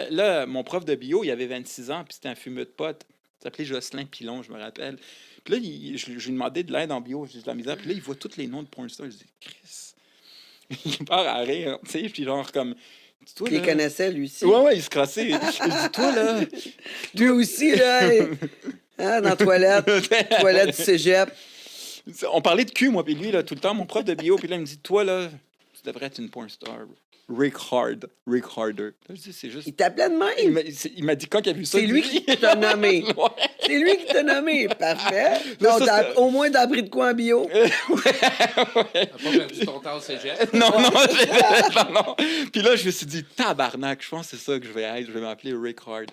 Là, mon prof de bio, il avait 26 ans, puis c'était un fumeux de potes. Il s'appelait Jocelyn Pilon, je me rappelle. Puis là, je lui demandais de l'aide en bio, j'ai de la misère. Puis là, il voit tous les noms de porn stars. Je dis, Chris. Il part à rire, tu sais. Puis genre, comme. Toi,
il connaissait, lui aussi.
Ouais, il se crassait. Je dis, toi, là.
Lui aussi, là. Hein, dans la toilette du cégep.
On parlait de cul, moi, puis lui, là, tout le temps, mon prof de bio, puis là, il me dit, toi, là, tu devrais être une porn star. Rick Harder. Là, je dis, c'est juste.
Il t'appelait de même.
Il m'a dit quand il a vu ça.
C'est lui qui t'a nommé.
Ouais.
C'est lui qui t'a nommé. Parfait. Non, au moins, t'as appris de quoi en bio?
T'as pas perdu ton temps au cégep?
Non. Puis là, je me suis dit, tabarnak, je pense que c'est ça que je vais être. Je vais m'appeler Rick Hard.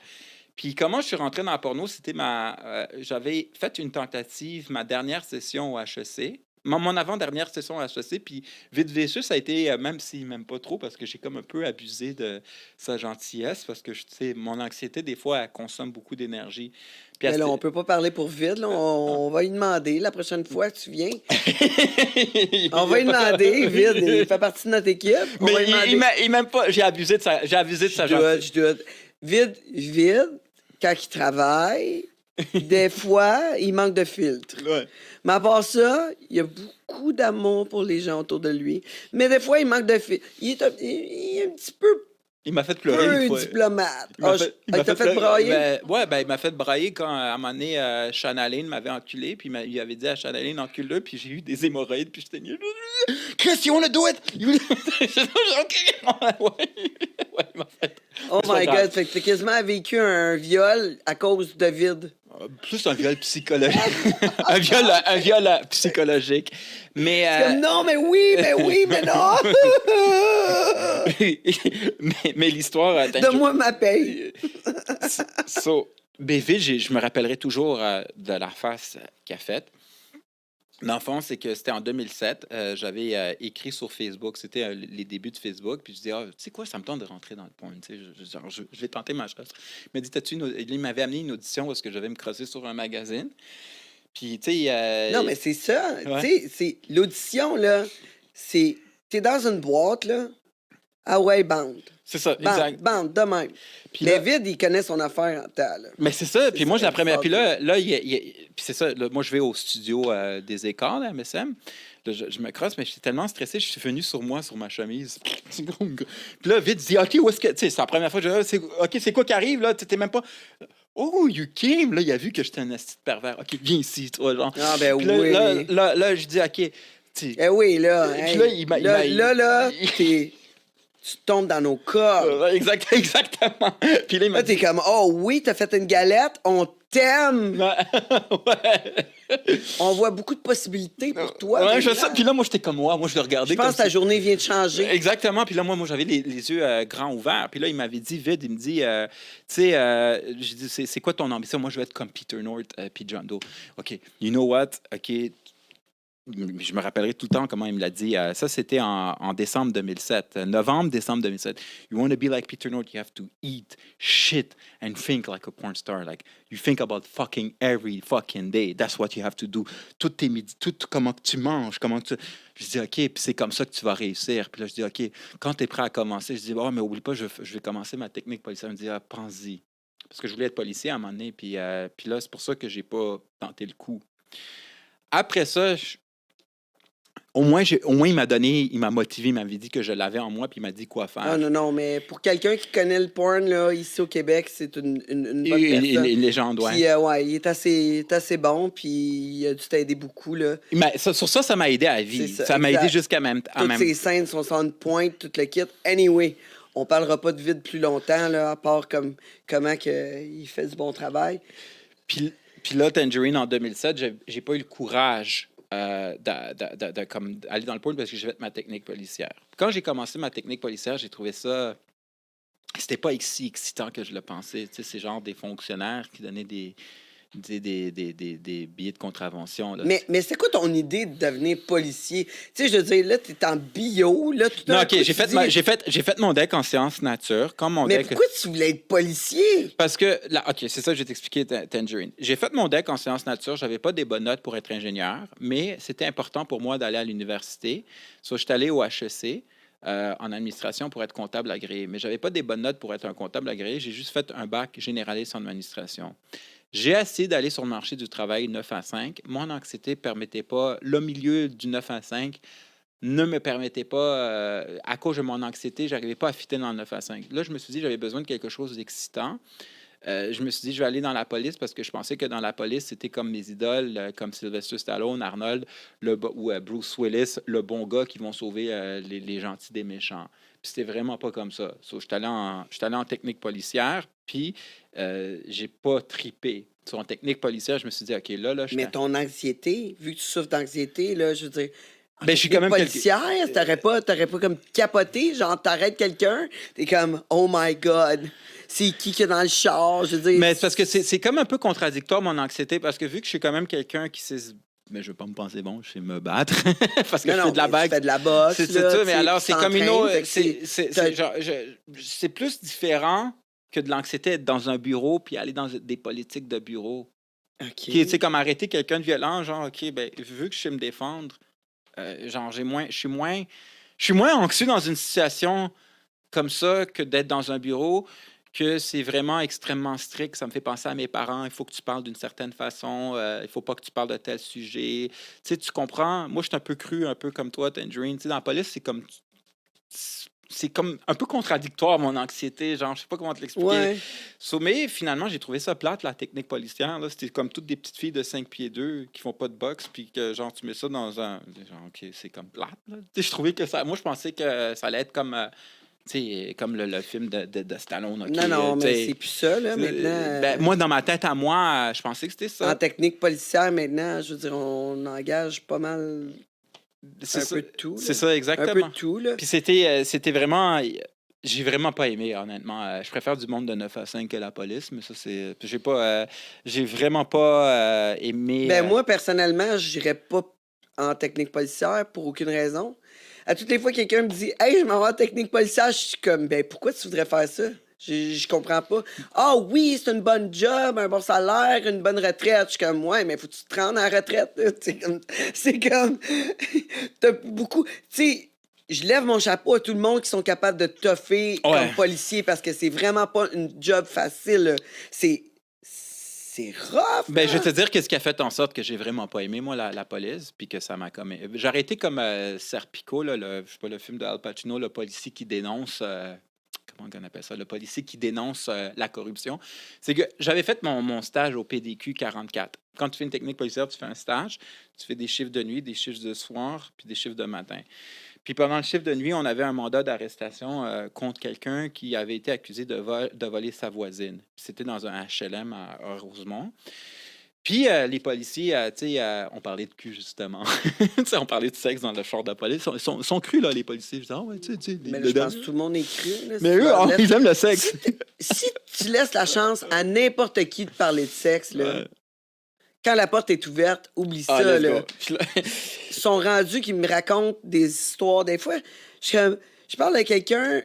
Puis comment je suis rentré dans la porno, c'était j'avais fait une tentative, ma dernière session au HEC. Mon avant-dernière session au HEC, puis vite, ça a été, même s'il m'aime pas trop, parce que j'ai comme un peu abusé de sa gentillesse, parce que, tu sais, mon anxiété, des fois, elle consomme beaucoup d'énergie. Puis
Mais là, on peut pas parler pour vide. Là. On va lui demander la prochaine fois que tu viens. On va lui demander, Vide. Il fait partie de notre équipe.
Mais il m'aime pas. J'ai abusé de sa gentillesse.
Je doute. Vide, quand il travaille, des fois, il manque de filtre.
Ouais.
Mais à part ça, il y a beaucoup d'amour pour les gens autour de lui. Mais des fois, il manque de filtre. Il est un petit peu
Il m'a fait pleurer une fois.
Diplomate.
Il
t'a fait brailler?
Il m'a fait brailler quand, à un moment donné, Shanaline m'avait enculé, puis il avait dit à Shanaline, encule-le, puis j'ai eu des hémorroïdes, puis j'étais nul. Chris, you wanna do it? Ouais, il m'a fait.
Oh my God, fait que t'as quasiment vécu un viol à cause de Vide.
Plus un viol psychologique. un viol psychologique. Mais,
comme non, mais oui, mais non!
mais l'histoire...
Donne-moi ma paye!
BV, je me rappellerai toujours de la face qu'il a faite. L'enfant, c'est que c'était en 2007. J'avais écrit sur Facebook. C'était les débuts de Facebook. Puis je disais, tu sais quoi, ça me tente de rentrer dans le porn. Je vais tenter ma chance. Il m'a dit, il m'avait amené une audition parce que je devais me crosser sur un magazine. Puis, tu sais.
Non, mais c'est ça.
Ouais.
Tu sais, l'audition, là, c'est. T'es dans une boîte, là. Ah ouais, bande.
C'est ça, exact.
Bande, de même. Puis mais Vide, il connaît son affaire en temps, là.
Mais c'est ça. Puis moi, j'ai la première. Puis là puis c'est ça. Là, moi, je vais au studio des écarts, à MSM. Là, je me crosse, mais j'étais tellement stressé, je suis venu sur ma chemise. Puis là, Vide dit, OK, où est-ce que. Tu sais, c'est la première fois que je dis, OK, c'est quoi qui arrive, là? T'es même pas. Oh, you came! Là, il a vu que j'étais un asti de pervers. OK, viens ici, toi, genre.
Ah, ben
puis
oui.
Là, je dis, OK.
Eh oui, là.
Puis là,
tu tombes dans nos corps.
Exactement. Puis là,
t'es comme, oh oui, t'as fait une galette, on t'aime.
Ouais.
On voit beaucoup de possibilités pour toi.
Ouais, je sais. Puis là, moi, j'étais comme moi je le regardais.
Je pense que ta journée vient de changer.
Exactement. Puis là, moi j'avais les yeux grands ouverts. Puis là, il m'avait dit, Vide, il me dit, tu sais, j'ai dit, c'est quoi ton ambition? Moi, je veux être comme Peter North puis John Doe. OK, you know what? OK. Je me rappellerai tout le temps comment il me l'a dit. Ça, c'était en décembre 2007. Décembre 2007. You want to be like Peter North, you have to eat shit and think like a porn star. Like, you think about fucking every fucking day. That's what you have to do. Tout comment tu manges, Je dis, OK, puis c'est comme ça que tu vas réussir. Puis là, je dis, OK, quand tu es prêt à commencer, je dis, oh, mais oublie pas, je vais commencer ma technique policière. Il me dit, pense-y. Parce que je voulais être policier à un moment donné. Puis là, c'est pour ça que j'ai pas tenté le coup. Après ça, au moins, il m'a motivé, il m'avait dit que je l'avais en moi, puis il m'a dit quoi faire.
Non, mais pour quelqu'un qui connaît le porn, là, ici au Québec, c'est une bonne personne.
Une légende, ouais.
Puis, il est assez bon, puis il a dû t'aider beaucoup, là.
Sur ça m'a aidé à la vie. Ça m'a aidé jusqu'à même temps.
Toutes ces scènes sont sans pointe, tout le kit. Anyway, on parlera pas de Vide plus longtemps, là, à part comment il fait du bon travail.
Puis Puis là, Tangerine, en 2007, j'ai pas eu le courage comme aller dans le pôle parce que j'ai fait ma technique policière. Quand j'ai commencé ma technique policière, j'ai trouvé ça... C'était pas si excitant que je le pensais. Tu sais, c'est genre des fonctionnaires qui donnaient des billets de contravention. Là.
Mais c'est quoi ton idée de devenir policier? Tu sais, je veux dire, là, t'es en bio, là, tout
Non,
d'un
OK,
coup,
j'ai fait mon deck en sciences nature. Comme mon
Mais
deck...
pourquoi tu voulais être policier?
Parce que, là, OK, c'est ça que je vais t'expliquer, Tangerine. J'ai fait mon deck en sciences nature. J'avais pas des bonnes notes pour être ingénieur, mais c'était important pour moi d'aller à l'université. So, je suis allé au HEC en administration pour être comptable agréé. Mais j'avais pas des bonnes notes pour être un comptable agréé. J'ai juste fait un bac généraliste en administration. J'ai essayé d'aller sur le marché du travail 9 à 5. Mon anxiété ne permettait pas, le milieu du 9 à 5 ne me permettait pas, à cause de mon anxiété, je n'arrivais pas à fitter dans le 9 à 5. Là, je me suis dit, j'avais besoin de quelque chose d'excitant. Je me suis dit, je vais aller dans la police parce que je pensais que dans la police, c'était comme mes idoles, comme Sylvester Stallone, Arnold ou Bruce Willis, le bon gars qui vont sauver les gentils des méchants. Puis c'était vraiment pas comme ça. So, je suis allé en technique policière, puis j'ai pas tripé. Sur en technique policière, je me suis dit, OK, là,
Mais ton anxiété, vu que tu souffres d'anxiété, là, je veux dire...
Ben, je suis quand même
policière, t'aurais pas comme capoté, genre t'arrêtes quelqu'un, t'es comme oh my god, c'est qui est dans le char, je veux dire.
Mais c'est parce que c'est comme un peu contradictoire mon anxiété parce que vu que je suis quand même quelqu'un qui sait, mais je veux pas me penser bon, je sais me battre parce que je fais de la bague.
Tu fais de la boxe,
c'est ça, mais alors c'est comme une autre,
c'est
c'est plus différent que de l'anxiété être dans un bureau puis aller dans des politiques de bureau.
OK.
Qui c'est comme arrêter quelqu'un de violent, genre OK, ben vu que je sais me défendre. Genre, je suis moins anxieux dans une situation comme ça que d'être dans un bureau, que c'est vraiment extrêmement strict. Ça me fait penser à mes parents. Il faut que tu parles d'une certaine façon. Il faut pas que tu parles de tel sujet. Tu sais, tu comprends? Moi, je suis un peu cru, un peu comme toi, Tangerine. Tu sais, dans la police, c'est comme un peu contradictoire, mon anxiété. Genre, je sais pas comment te l'expliquer.
Ouais.
Mais finalement, j'ai trouvé ça plate, la technique policière. Là. C'était comme toutes des petites filles de 5 pieds 2 qui font pas de boxe, puis que, genre, tu mets ça dans un... Genre, OK, c'est comme plate. Là. Je trouvais que ça... Moi, je pensais que ça allait être comme... tu sais, comme le film de Stallone. Okay,
non, mais c'est plus ça, là, maintenant.
Ben, moi, dans ma tête à moi, je pensais que c'était ça.
En technique policière, maintenant, je veux dire, on engage pas mal... peu de tout.
C'est ça, exactement.
Un peu de tout, là.
Puis c'était vraiment... J'ai vraiment pas aimé, honnêtement. Je préfère du monde de 9 à 5 que la police, mais ça, c'est... j'ai vraiment pas aimé...
Ben, moi, personnellement, je n'irais pas en technique policière pour aucune raison. À toutes les fois que quelqu'un me dit « Hey, je m'en vais en technique policière », je suis comme « Ben, pourquoi tu voudrais faire ça? » Je comprends pas. « Ah oui, c'est une bonne job, un bon salaire, une bonne retraite. » Je suis comme « Ouais, mais faut que tu te rendes à la retraite. » C'est comme... T'as beaucoup... Tu sais... Je lève mon chapeau à tout le monde qui sont capables de toffer comme policier parce que c'est vraiment pas une job facile. Là. C'est rough.
Ben, je vais te dire qu'est-ce qui a fait en sorte que j'ai vraiment pas aimé, moi, la police, puis que ça m'a comme... J'ai arrêté comme Serpico, là, je sais pas, le film de Al Pacino, le policier qui dénonce... comment on appelle ça? Le policier qui dénonce la corruption. C'est que j'avais fait mon stage au PDQ 44. Quand tu fais une technique policière, tu fais un stage, tu fais des chiffres de nuit, des chiffres de soir, puis des chiffres de matin. Puis pendant le chiffre de nuit, on avait un mandat d'arrestation contre quelqu'un qui avait été accusé de voler sa voisine. C'était dans un HLM à Rosemont. Puis les policiers, on parlait de cul, justement. On parlait de sexe dans le char de police. Ils sont crus, là, les policiers. Je dis, ouais,
mais là, je pense que tout le monde est cru. Là,
mais eux, ils aiment le sexe.
Si tu laisses la chance à n'importe qui de parler de sexe, là, quand la porte est ouverte, oublie ça. Là. Ils sont rendus qui me racontent des histoires. Des fois, je parle à quelqu'un,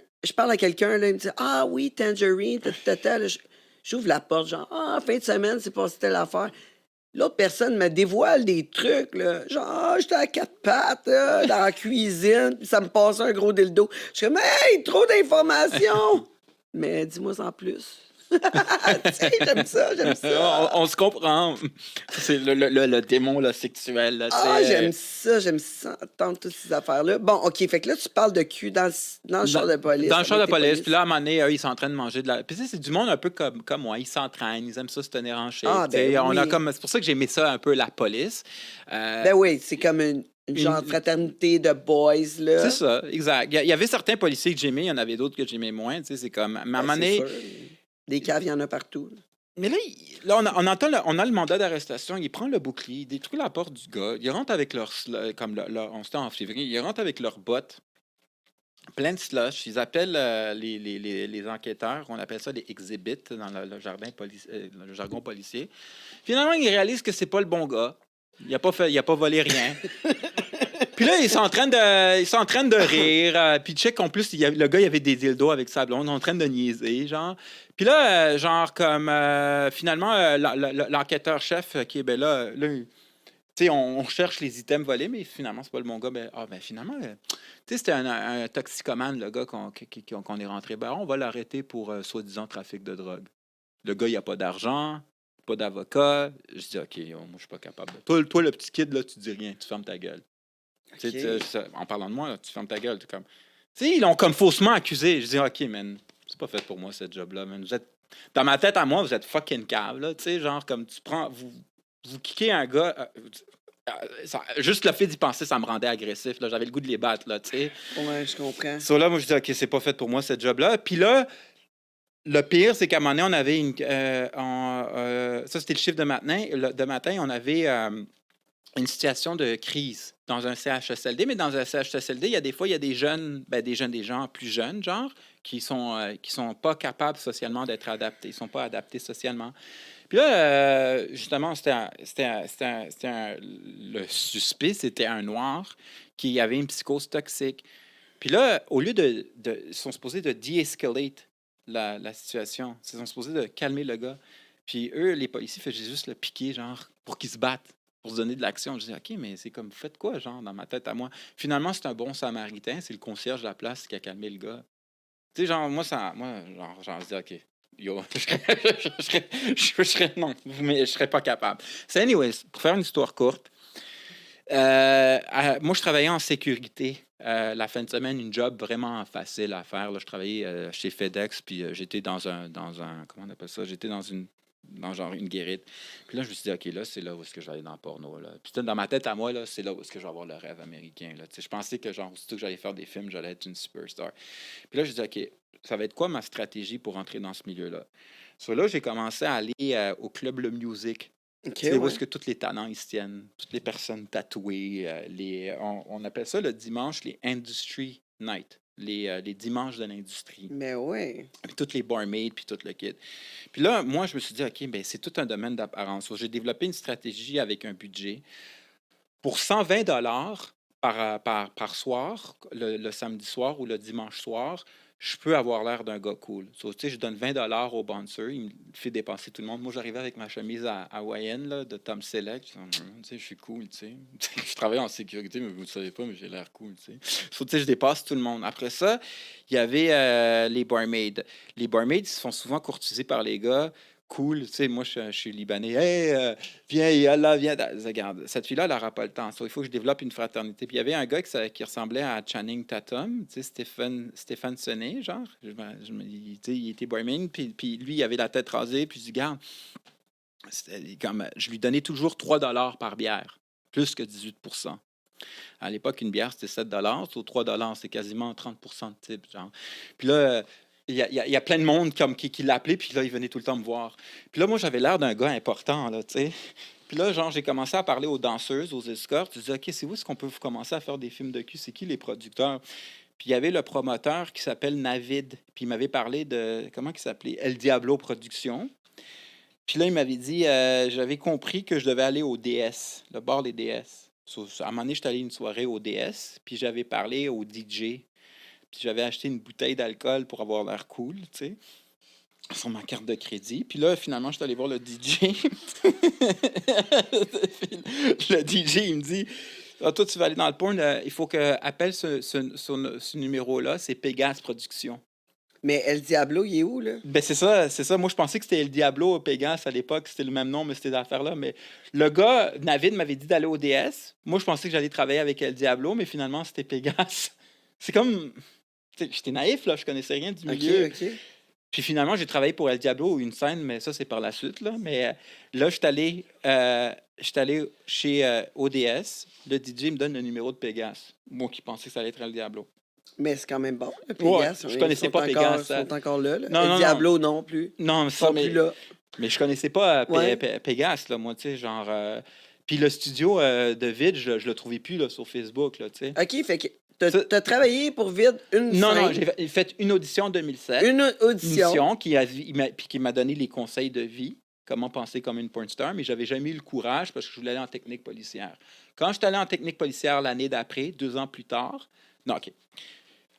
là, il me dit « Ah oui, Tangerine, j'ouvre la porte, genre « Ah, fin de semaine, c'est passé telle affaire. » L'autre personne me dévoile des trucs, là. Genre, j'étais à 4 pattes, là, dans la cuisine, puis ça me passait un gros dildo. Je suis comme, hey, trop d'informations! Mais dis-moi en plus. J'aime ça.
On se comprend. C'est le démon là, sexuel. Là,
j'aime ça, entendre toutes ces affaires-là. Bon, OK, fait que là, tu parles de cul dans le char de police.
Dans le char de police. Puis là, à un moment donné, eux, ils sont en train de manger de la... Puis c'est du monde un peu comme moi. Ils s'entraînent, ils aiment ça se tenir en shape. C'est pour ça que j'ai aimé ça un peu, la police.
Ben oui, c'est comme une genre de fraternité de boys, là.
C'est ça, exact. Il y avait certains policiers que j'aimais, il y en avait d'autres que j'aimais moins. C'est comme... À un moment donné...
Des caves, il y en a partout.
Mais là, on entend on a le mandat d'arrestation. Il prend le bouclier, il détruit la porte du gars. Ils rentrent avec comme on s'était en février, ils rentrent avec leurs bottes plein de slush. Ils appellent les enquêteurs. On appelle ça des exhibits dans le jargon policier. Finalement, ils réalisent que c'est pas le bon gars. Il a pas volé rien. Puis là, ils sont en train de rire. Puis check, en plus, le gars, il avait des dildos avec sa blonde, en train de niaiser, genre. Puis là, finalement, l'enquêteur-chef qui est, ben là tu sais, on cherche les items volés, mais finalement, c'est pas le bon gars. Finalement, tu sais, c'était un toxicomane, le gars qu'on est rentré. Ben, on va l'arrêter pour soi-disant trafic de drogue. Le gars, il a pas d'argent, pas d'avocat. Je dis, OK, moi, je suis pas capable. Toi, le petit kid, là, tu dis rien, tu fermes ta gueule.
OK.
En parlant de moi, là, tu fermes ta gueule. Comme... Tu sais, ils l'ont comme faussement accusé. Je dis, OK, man, c'est pas fait pour moi, ce job-là, man. Dans ma tête à moi, vous êtes fucking cave, là. Tu sais, genre, comme tu prends... Vous kickez un gars... juste le fait d'y penser, ça me rendait agressif. Là. J'avais le goût de les battre, là, tu sais.
Ouais, je comprends.
Là, moi, je dis, OK, c'est pas fait pour moi, ce job-là. Puis là, le pire, c'est qu'à un moment donné, on avait une... ça, c'était le chiffre de matin. On avait une situation de crise dans un CHSLD. Mais dans un CHSLD, il y a des fois, il y a des gens plus jeunes, genre, qui sont pas capables socialement d'être adaptés. Ils sont pas adaptés socialement. Puis là, justement, le suspect, c'était un noir qui avait une psychose toxique. Puis là, au lieu ils sont supposés de de-escalate la situation. Ils sont supposés de calmer le gars. Puis eux, les policiers, faisaient juste le piquer, genre, pour qu'ils se battent, pour se donner de l'action. Je dis, OK, mais c'est comme, faites quoi, genre, dans ma tête à moi? Finalement, c'est un bon samaritain. C'est le concierge de la place qui a calmé le gars. Tu sais, genre, moi, genre, je dis, OK. Yo, je serais non, mais je serais pas capable. C'est anyways, pour faire une histoire courte, moi, je travaillais en sécurité. La fin de semaine, une job vraiment facile à faire. Là, je travaillais chez FedEx, puis j'étais dans un, comment on appelle ça? J'étais dans genre une guérite. Puis là, je me suis dit, OK, là, c'est là où est-ce que je vais aller dans le porno. Là. Puis dans ma tête à moi, là, c'est là où est-ce que je vais avoir le rêve américain. Là. Je pensais que, genre, aussitôt que j'allais faire des films, j'allais être une superstar. Puis là, je me dis, OK, ça va être quoi ma stratégie pour entrer dans ce milieu-là? Là, j'ai commencé à aller au club Le Music.
OK,
C'est où
ouais.
est-ce que tous les talents ils se tiennent, toutes les personnes tatouées, on appelle ça le dimanche les Industry Night, les dimanches de l'industrie,
Mais ouais.
puis toutes les barmaids, puis tout le kit. Puis là, moi, je me suis dit, OK, ben c'est tout un domaine d'apparence. J'ai développé une stratégie avec un budget pour 120 par soir, le samedi soir ou le dimanche soir. Je peux avoir l'air d'un gars cool. Tu sais, je donne 20 au bouncer, il me fait dépenser tout le monde. Moi, j'arrivais avec ma chemise hawaïenne là, de Tom Selleck. Je dis, tu sais, je suis cool, tu sais. Je travaille en sécurité, mais vous ne savez pas, mais j'ai l'air cool, tu sais. Tu sais, je dépasse tout le monde. Après ça, il y avait les barmaids. Les barmaids, ils se font souvent courtiser par les gars. Cool, tu sais, moi, je suis libanais. Hey, viens, yallah, viens. Regarde, cette fille-là, elle n'aura pas le temps. Il faut que je développe une fraternité. Puis il y avait un gars qui ressemblait à Channing Tatum, tu sais, Stéphane Sené, genre. Il était barman, puis lui, il avait la tête rasée. Puis je dis, regarde, je lui donnais toujours 3 par bière, plus que 18%. À l'époque, une bière, c'était 7 sur 3 c'est quasiment 30% de type, genre. Puis là, il y a plein de monde comme qui l'appelait, puis là, il venait tout le temps me voir. Puis là, moi, j'avais l'air d'un gars important, là, tu sais. Puis là, genre, j'ai commencé à parler aux danseuses, aux escortes. Je disais, OK, c'est où est-ce qu'on peut commencer à faire des films de cul? C'est qui les producteurs? Puis il y avait le promoteur qui s'appelle Navid. Puis il m'avait parlé de, comment il s'appelait? El Diablo Productions. Puis là, il m'avait dit, j'avais compris que je devais aller au DS, le bar des DS. À un moment donné, j'étais allé une soirée au DS, puis j'avais parlé au DJ. Puis j'avais acheté une bouteille d'alcool pour avoir l'air cool, tu sais, sur ma carte de crédit. Puis là, finalement, je suis allé voir le DJ. Le DJ, il me dit, ah, toi, tu vas aller dans le porn, il faut que appelle ce numéro-là, c'est Pégase Productions.
Mais El Diablo, il est où, là?
Ben c'est ça. Moi, je pensais que c'était El Diablo Pégase à l'époque, c'était le même nom, mais c'était d'affaires-là. Mais le gars, Navid, m'avait dit d'aller au DS. Moi, je pensais que j'allais travailler avec El Diablo, mais finalement, c'était Pégase. C'est comme... J'étais naïf, là, je connaissais rien du milieu.
OK.
Puis finalement, j'ai travaillé pour El Diablo une scène, mais ça, c'est par la suite. Là, mais là, je suis allé chez ODS. Le DJ me donne le numéro de Pégase. Moi qui pensais que ça allait être El Diablo.
Mais c'est quand même bon, le
Ouais,
Pégase.
je connaissais pas Pégase, ça.
Ils sont encore là.
Non, non,
Diablo, non plus.
Non,
Ils
ça,
sont plus là.
mais je connaissais pas
Ouais.
Pégase, là, moi, tu sais, genre... Puis le studio de Vid, je le trouvais plus là, sur Facebook, là, tu sais.
OK, fait que
Ça-
t'as travaillé pour Vide une
Non,
scène,
non, j'ai fait une audition en 2007.
une audition.
Mission puis qui m'a donné les conseils de vie, comment penser comme une porn star, mais j'avais jamais eu le courage parce que je voulais aller en technique policière. Quand je suis allé en technique policière l'année d'après, 2 ans plus tard, non, OK.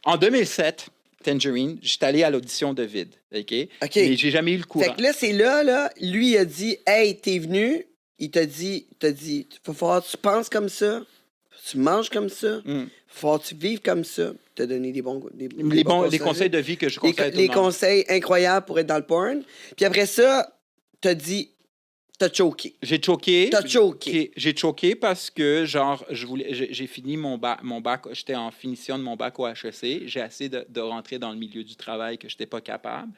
En 2007, Tangerine, j'étais allé à l'audition de Vide, OK?
OK.
Mais j'ai jamais eu le courage.
Fait que là, c'est là, lui, il a dit, hey, t'es venu. Il t'a dit, faut falloir que tu penses comme ça, tu manges comme ça,
Mm.
faut falloir que tu vives comme ça. T'as donné des bons
Les conseils de vie que je conseille à tout
les
le monde.
conseils incroyables pour être dans le porn. Puis après ça, t'as dit, t'as choqué.
J'ai choqué.
T'as choqué.
J'ai choqué parce que, genre, j'ai fini mon bac, j'étais en finition de mon bac au HEC. J'ai essayé de rentrer dans le milieu du travail que je n'étais pas capable.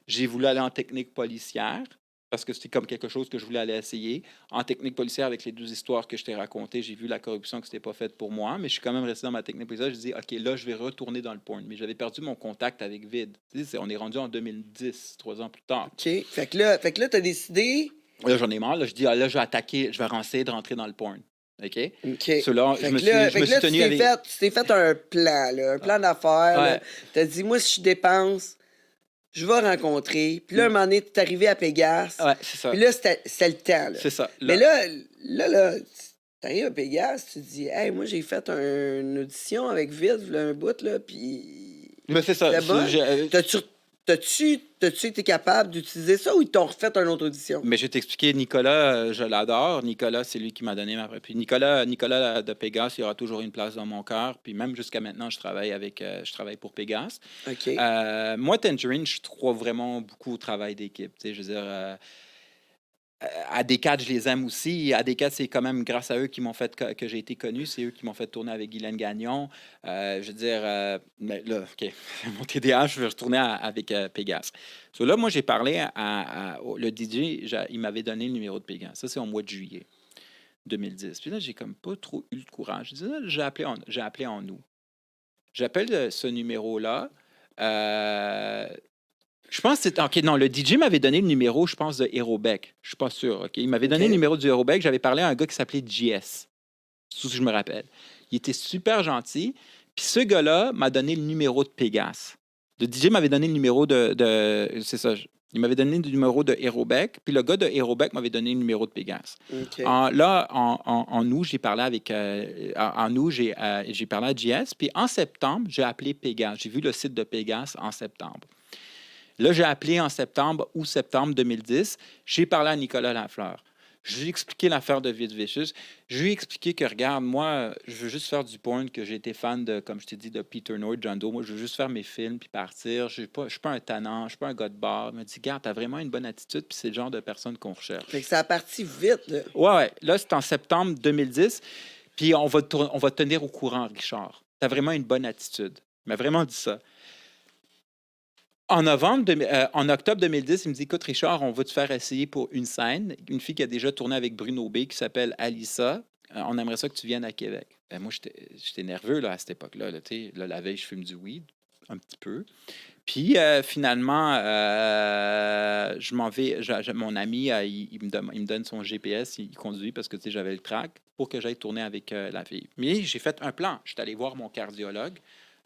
J'ai voulu aller en technique policière parce que c'était comme quelque chose que je voulais aller essayer. En technique policière, avec les 2 histoires que je t'ai racontées, j'ai vu la corruption que c'était pas faite pour moi, mais je suis quand même resté dans ma technique policière. Je dis, OK, là, je vais retourner dans le porn. Mais j'avais perdu mon contact avec Vid. Tu sais, on est rendu en 2010, 3 ans plus tard.
OK. Fait que là, t'as décidé.
Là, j'en ai marre. Là, je dis, là, je vais attaquer, je vais essayer de rentrer dans le porn. OK?
OK.
Cela,
Fait
je me
que là,
suis tenu avec...
tu t'es fait un plan, là, un plan d'affaires.
Ouais.
là. T'as dit, moi, si je dépense, je vais rencontrer. Puis là, un moment donné, t'es arrivé à Pégase.
Ouais, c'est ça.
Puis là, c'était le temps. Là.
C'est ça.
Mais là, t'arrives à Pégase, tu te dis, hey, moi, j'ai fait une audition avec Vide, un bout, là, puis.
Mais c'est ça.
Là-bas, T'as-tu été capable d'utiliser ça ou ils t'ont refait une autre audition?
Mais je vais t'expliquer, Nicolas, je l'adore. Nicolas, c'est lui qui m'a donné ma... Puis Nicolas de Pégase, il aura toujours une place dans mon cœur. Puis même jusqu'à maintenant, je travaille pour Pégase.
OK.
Moi, Tangerine, je crois vraiment beaucoup au travail d'équipe. Tu sais, je veux dire... AD4, je les aime aussi. AD4, c'est quand même grâce à eux qui m'ont fait que j'ai été connu. C'est eux qui m'ont fait tourner avec Guylaine Gagnon. Je veux dire, mais là, OK, mon TDA, je vais retourner avec Pégase. So, là, moi, j'ai parlé le DJ, il m'avait donné le numéro de Pégase. Ça, c'est au mois de juillet 2010. Puis là, j'ai comme pas trop eu le courage. Je dis, là, j'ai appelé en août. J'appelle ce numéro-là. Je pense que c'est... OK, non, le DJ m'avait donné le numéro, je pense, de Aerobec. Je suis pas sûr, OK? Il m'avait donné le numéro du Aerobec. J'avais parlé à un gars qui s'appelait JS. C'est tout ce que je me rappelle. Il était super gentil. Puis ce gars-là m'a donné le numéro de Pégase. Le DJ m'avait donné le numéro c'est ça. Il m'avait donné le numéro de Aerobec. Puis le gars de Aerobec m'avait donné le numéro de Pégase.
OK.
En août, j'ai parlé avec... en août, j'ai parlé à JS. Puis en septembre, j'ai appelé Pégase. J'ai vu le site de Pégase en septembre. Là, j'ai appelé en septembre 2010. J'ai parlé à Nicolas Lafleur. Je lui ai expliqué l'affaire de Vid Vicious. Je lui ai expliqué que, regarde, moi, je veux juste faire du porn, que j'ai été fan de, comme je t'ai dit, de Peter North, John Doe. Moi, je veux juste faire mes films puis partir. Je ne suis pas un tannant, je ne suis pas un gars de bar. Il m'a dit, regarde, tu as vraiment une bonne attitude puis c'est le genre de personne qu'on recherche.
Fait que ça a parti vite, là.
Ouais. Là, c'est en septembre 2010. Puis on va te tenir au courant, Richard. Tu as vraiment une bonne attitude. Il m'a vraiment dit ça. En octobre 2010, il me dit, écoute, Richard, on va te faire essayer pour une scène. Une fille qui a déjà tourné avec Bruno B, qui s'appelle Alissa. On aimerait ça que tu viennes à Québec. Moi, j'étais nerveux là, à cette époque-là. Là, la veille, je fume du weed, un petit peu. Puis, finalement, je m'en vais. Mon ami, il me donne son GPS, il conduit parce que j'avais le track pour que j'aille tourner avec la fille. Mais j'ai fait un plan. Je suis allé voir mon cardiologue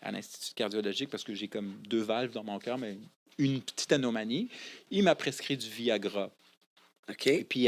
à l'Institut cardiologique parce que j'ai comme 2 valves dans mon cœur, mais une petite anomalie. Il m'a prescrit du Viagra.
OK.
Et puis,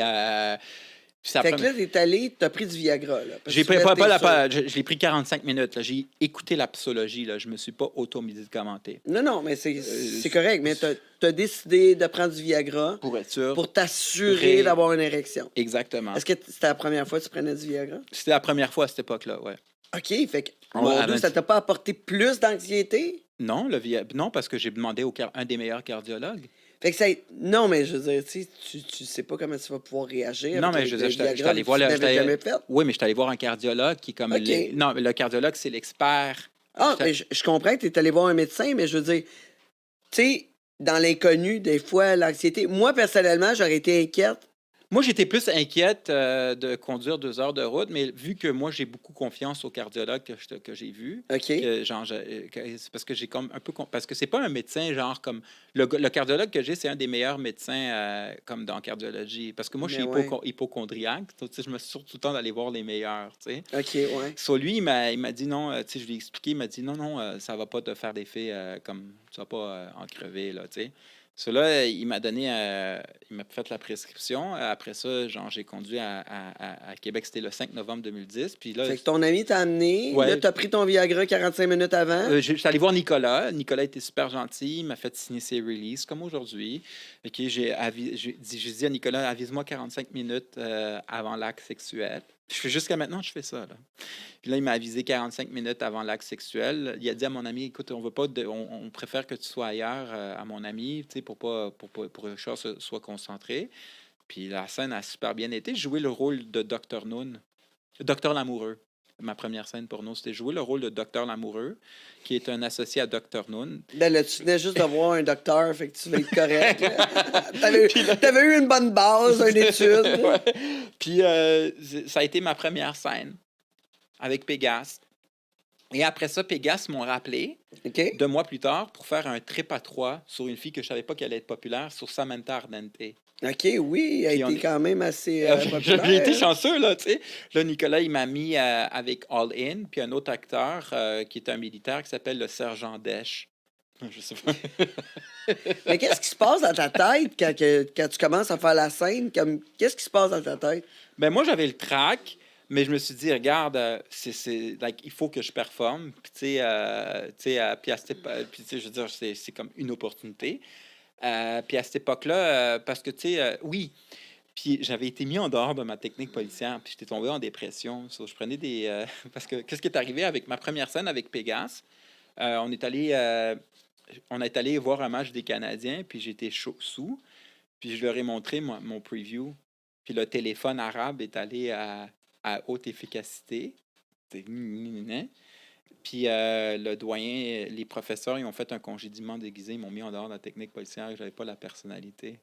fait que là, t'es allé, t'as pris du Viagra, là.
je l'ai pris 45 minutes. Là. J'ai écouté la psologie. Là. Je me suis pas automédicamenté.
Non, mais c'est correct. Mais t'as décidé de prendre du Viagra
Pour être sûr.
pour t'assurer d'avoir une érection.
Exactement.
Est-ce que c'était la première fois que tu prenais du Viagra?
C'était la première fois à cette époque-là, ouais.
OK, fait que
Ouais,
ça t'a pas apporté plus d'anxiété?
Non, non, parce que j'ai demandé un des meilleurs cardiologues.
Fait que non, mais je veux dire, tu sais pas comment tu vas pouvoir réagir.
Non, mais je veux dire, j'étais allé voir Oui, mais j'étais allé voir un cardiologue qui est comme...
OK.
Non, le cardiologue, c'est l'expert.
Ah, mais je comprends que tu es allé voir un médecin, mais je veux dire, tu sais, dans l'inconnu, des fois, l'anxiété. Moi, personnellement, j'aurais été inquiète
Moi, j'étais plus inquiète de conduire 2 heures de route, mais vu que moi, j'ai beaucoup confiance au cardiologue que j'ai vu,
OK.
c'est parce que j'ai comme un peu... Parce que c'est pas un médecin, genre comme... Le cardiologue que j'ai, c'est un des meilleurs médecins comme dans cardiologie. Parce que moi, je
Mais
suis
ouais.
hypochondriaque. Tu sais, je me suis tout le temps d'aller voir les meilleurs, tu sais.
OK, ouais.
Sur lui, il m'a dit non, tu sais, je lui ai expliqué, il m'a dit non, ça va pas te faire d'effet comme tu vas pas en crever, là, tu sais. Cela, il m'a donné, il m'a fait la prescription. Après ça, genre, j'ai conduit à Québec, c'était le 5 novembre 2010. Puis là,
Fait que ton ami t'a amené, là,
ouais,
t'as pris ton Viagra 45 minutes avant.
j'étais allé voir Nicolas. Nicolas était super gentil. Il m'a fait signer ses releases, comme aujourd'hui. OK, j'ai dit à Nicolas, avise-moi 45 minutes avant l'acte sexuel. Jusqu'à maintenant, je fais ça, là. Puis là, il m'a avisé 45 minutes avant l'acte sexuel. Il a dit à mon ami, écoute, on veut pas on préfère que tu sois ailleurs à mon ami, tu sais, pour que le chat soit concentré. Puis la scène a super bien été. J'ai joué le rôle de Dr. Noon, Dr. Lamoureux. Ma première scène porno, c'était jouer le rôle de Dr. Lamoureux, qui est un associé à Dr. Noon.
Ben là, tu venais juste de voir un docteur, fait que tu vas être correct. Là. T'avais eu une bonne base, une étude.
Ouais. Puis ça a été ma première scène avec Pégase. Et après ça, Pégase m'ont rappelé
OK?
2 mois plus tard pour faire un trip à 3 sur une fille que je savais pas qu'elle allait être populaire, sur Samantha Ardente.
OK, oui, elle a
Puis
été quand même assez
J'ai été
populaire.
chanceux, là, tu sais. Là, Nicolas, il m'a mis avec All In, puis un autre acteur qui est un militaire qui s'appelle le sergent Desch. Je sais pas.
Mais qu'est-ce qui se passe dans ta tête quand tu commences à faire la scène? Qu'est-ce qui se passe dans ta tête?
Ben moi, j'avais le trac, mais je me suis dit, regarde, il faut que je performe. Puis, puis, tu sais, je veux dire, c'est comme une opportunité. Puis à cette époque-là, parce que, tu sais, oui, puis j'avais été mis en dehors de ma technique policière, puis j'étais tombé en dépression. So, je prenais des... parce que qu'est-ce qui est arrivé avec ma première scène avec Pégase? On est allé voir un match des Canadiens, puis j'étais sous, puis je leur ai montré mon preview. Puis le téléphone arabe est allé à haute efficacité. Puis le doyen, les professeurs, ils ont fait un congédiement déguisé, ils m'ont mis en dehors de la technique policière et j'avais pas la personnalité.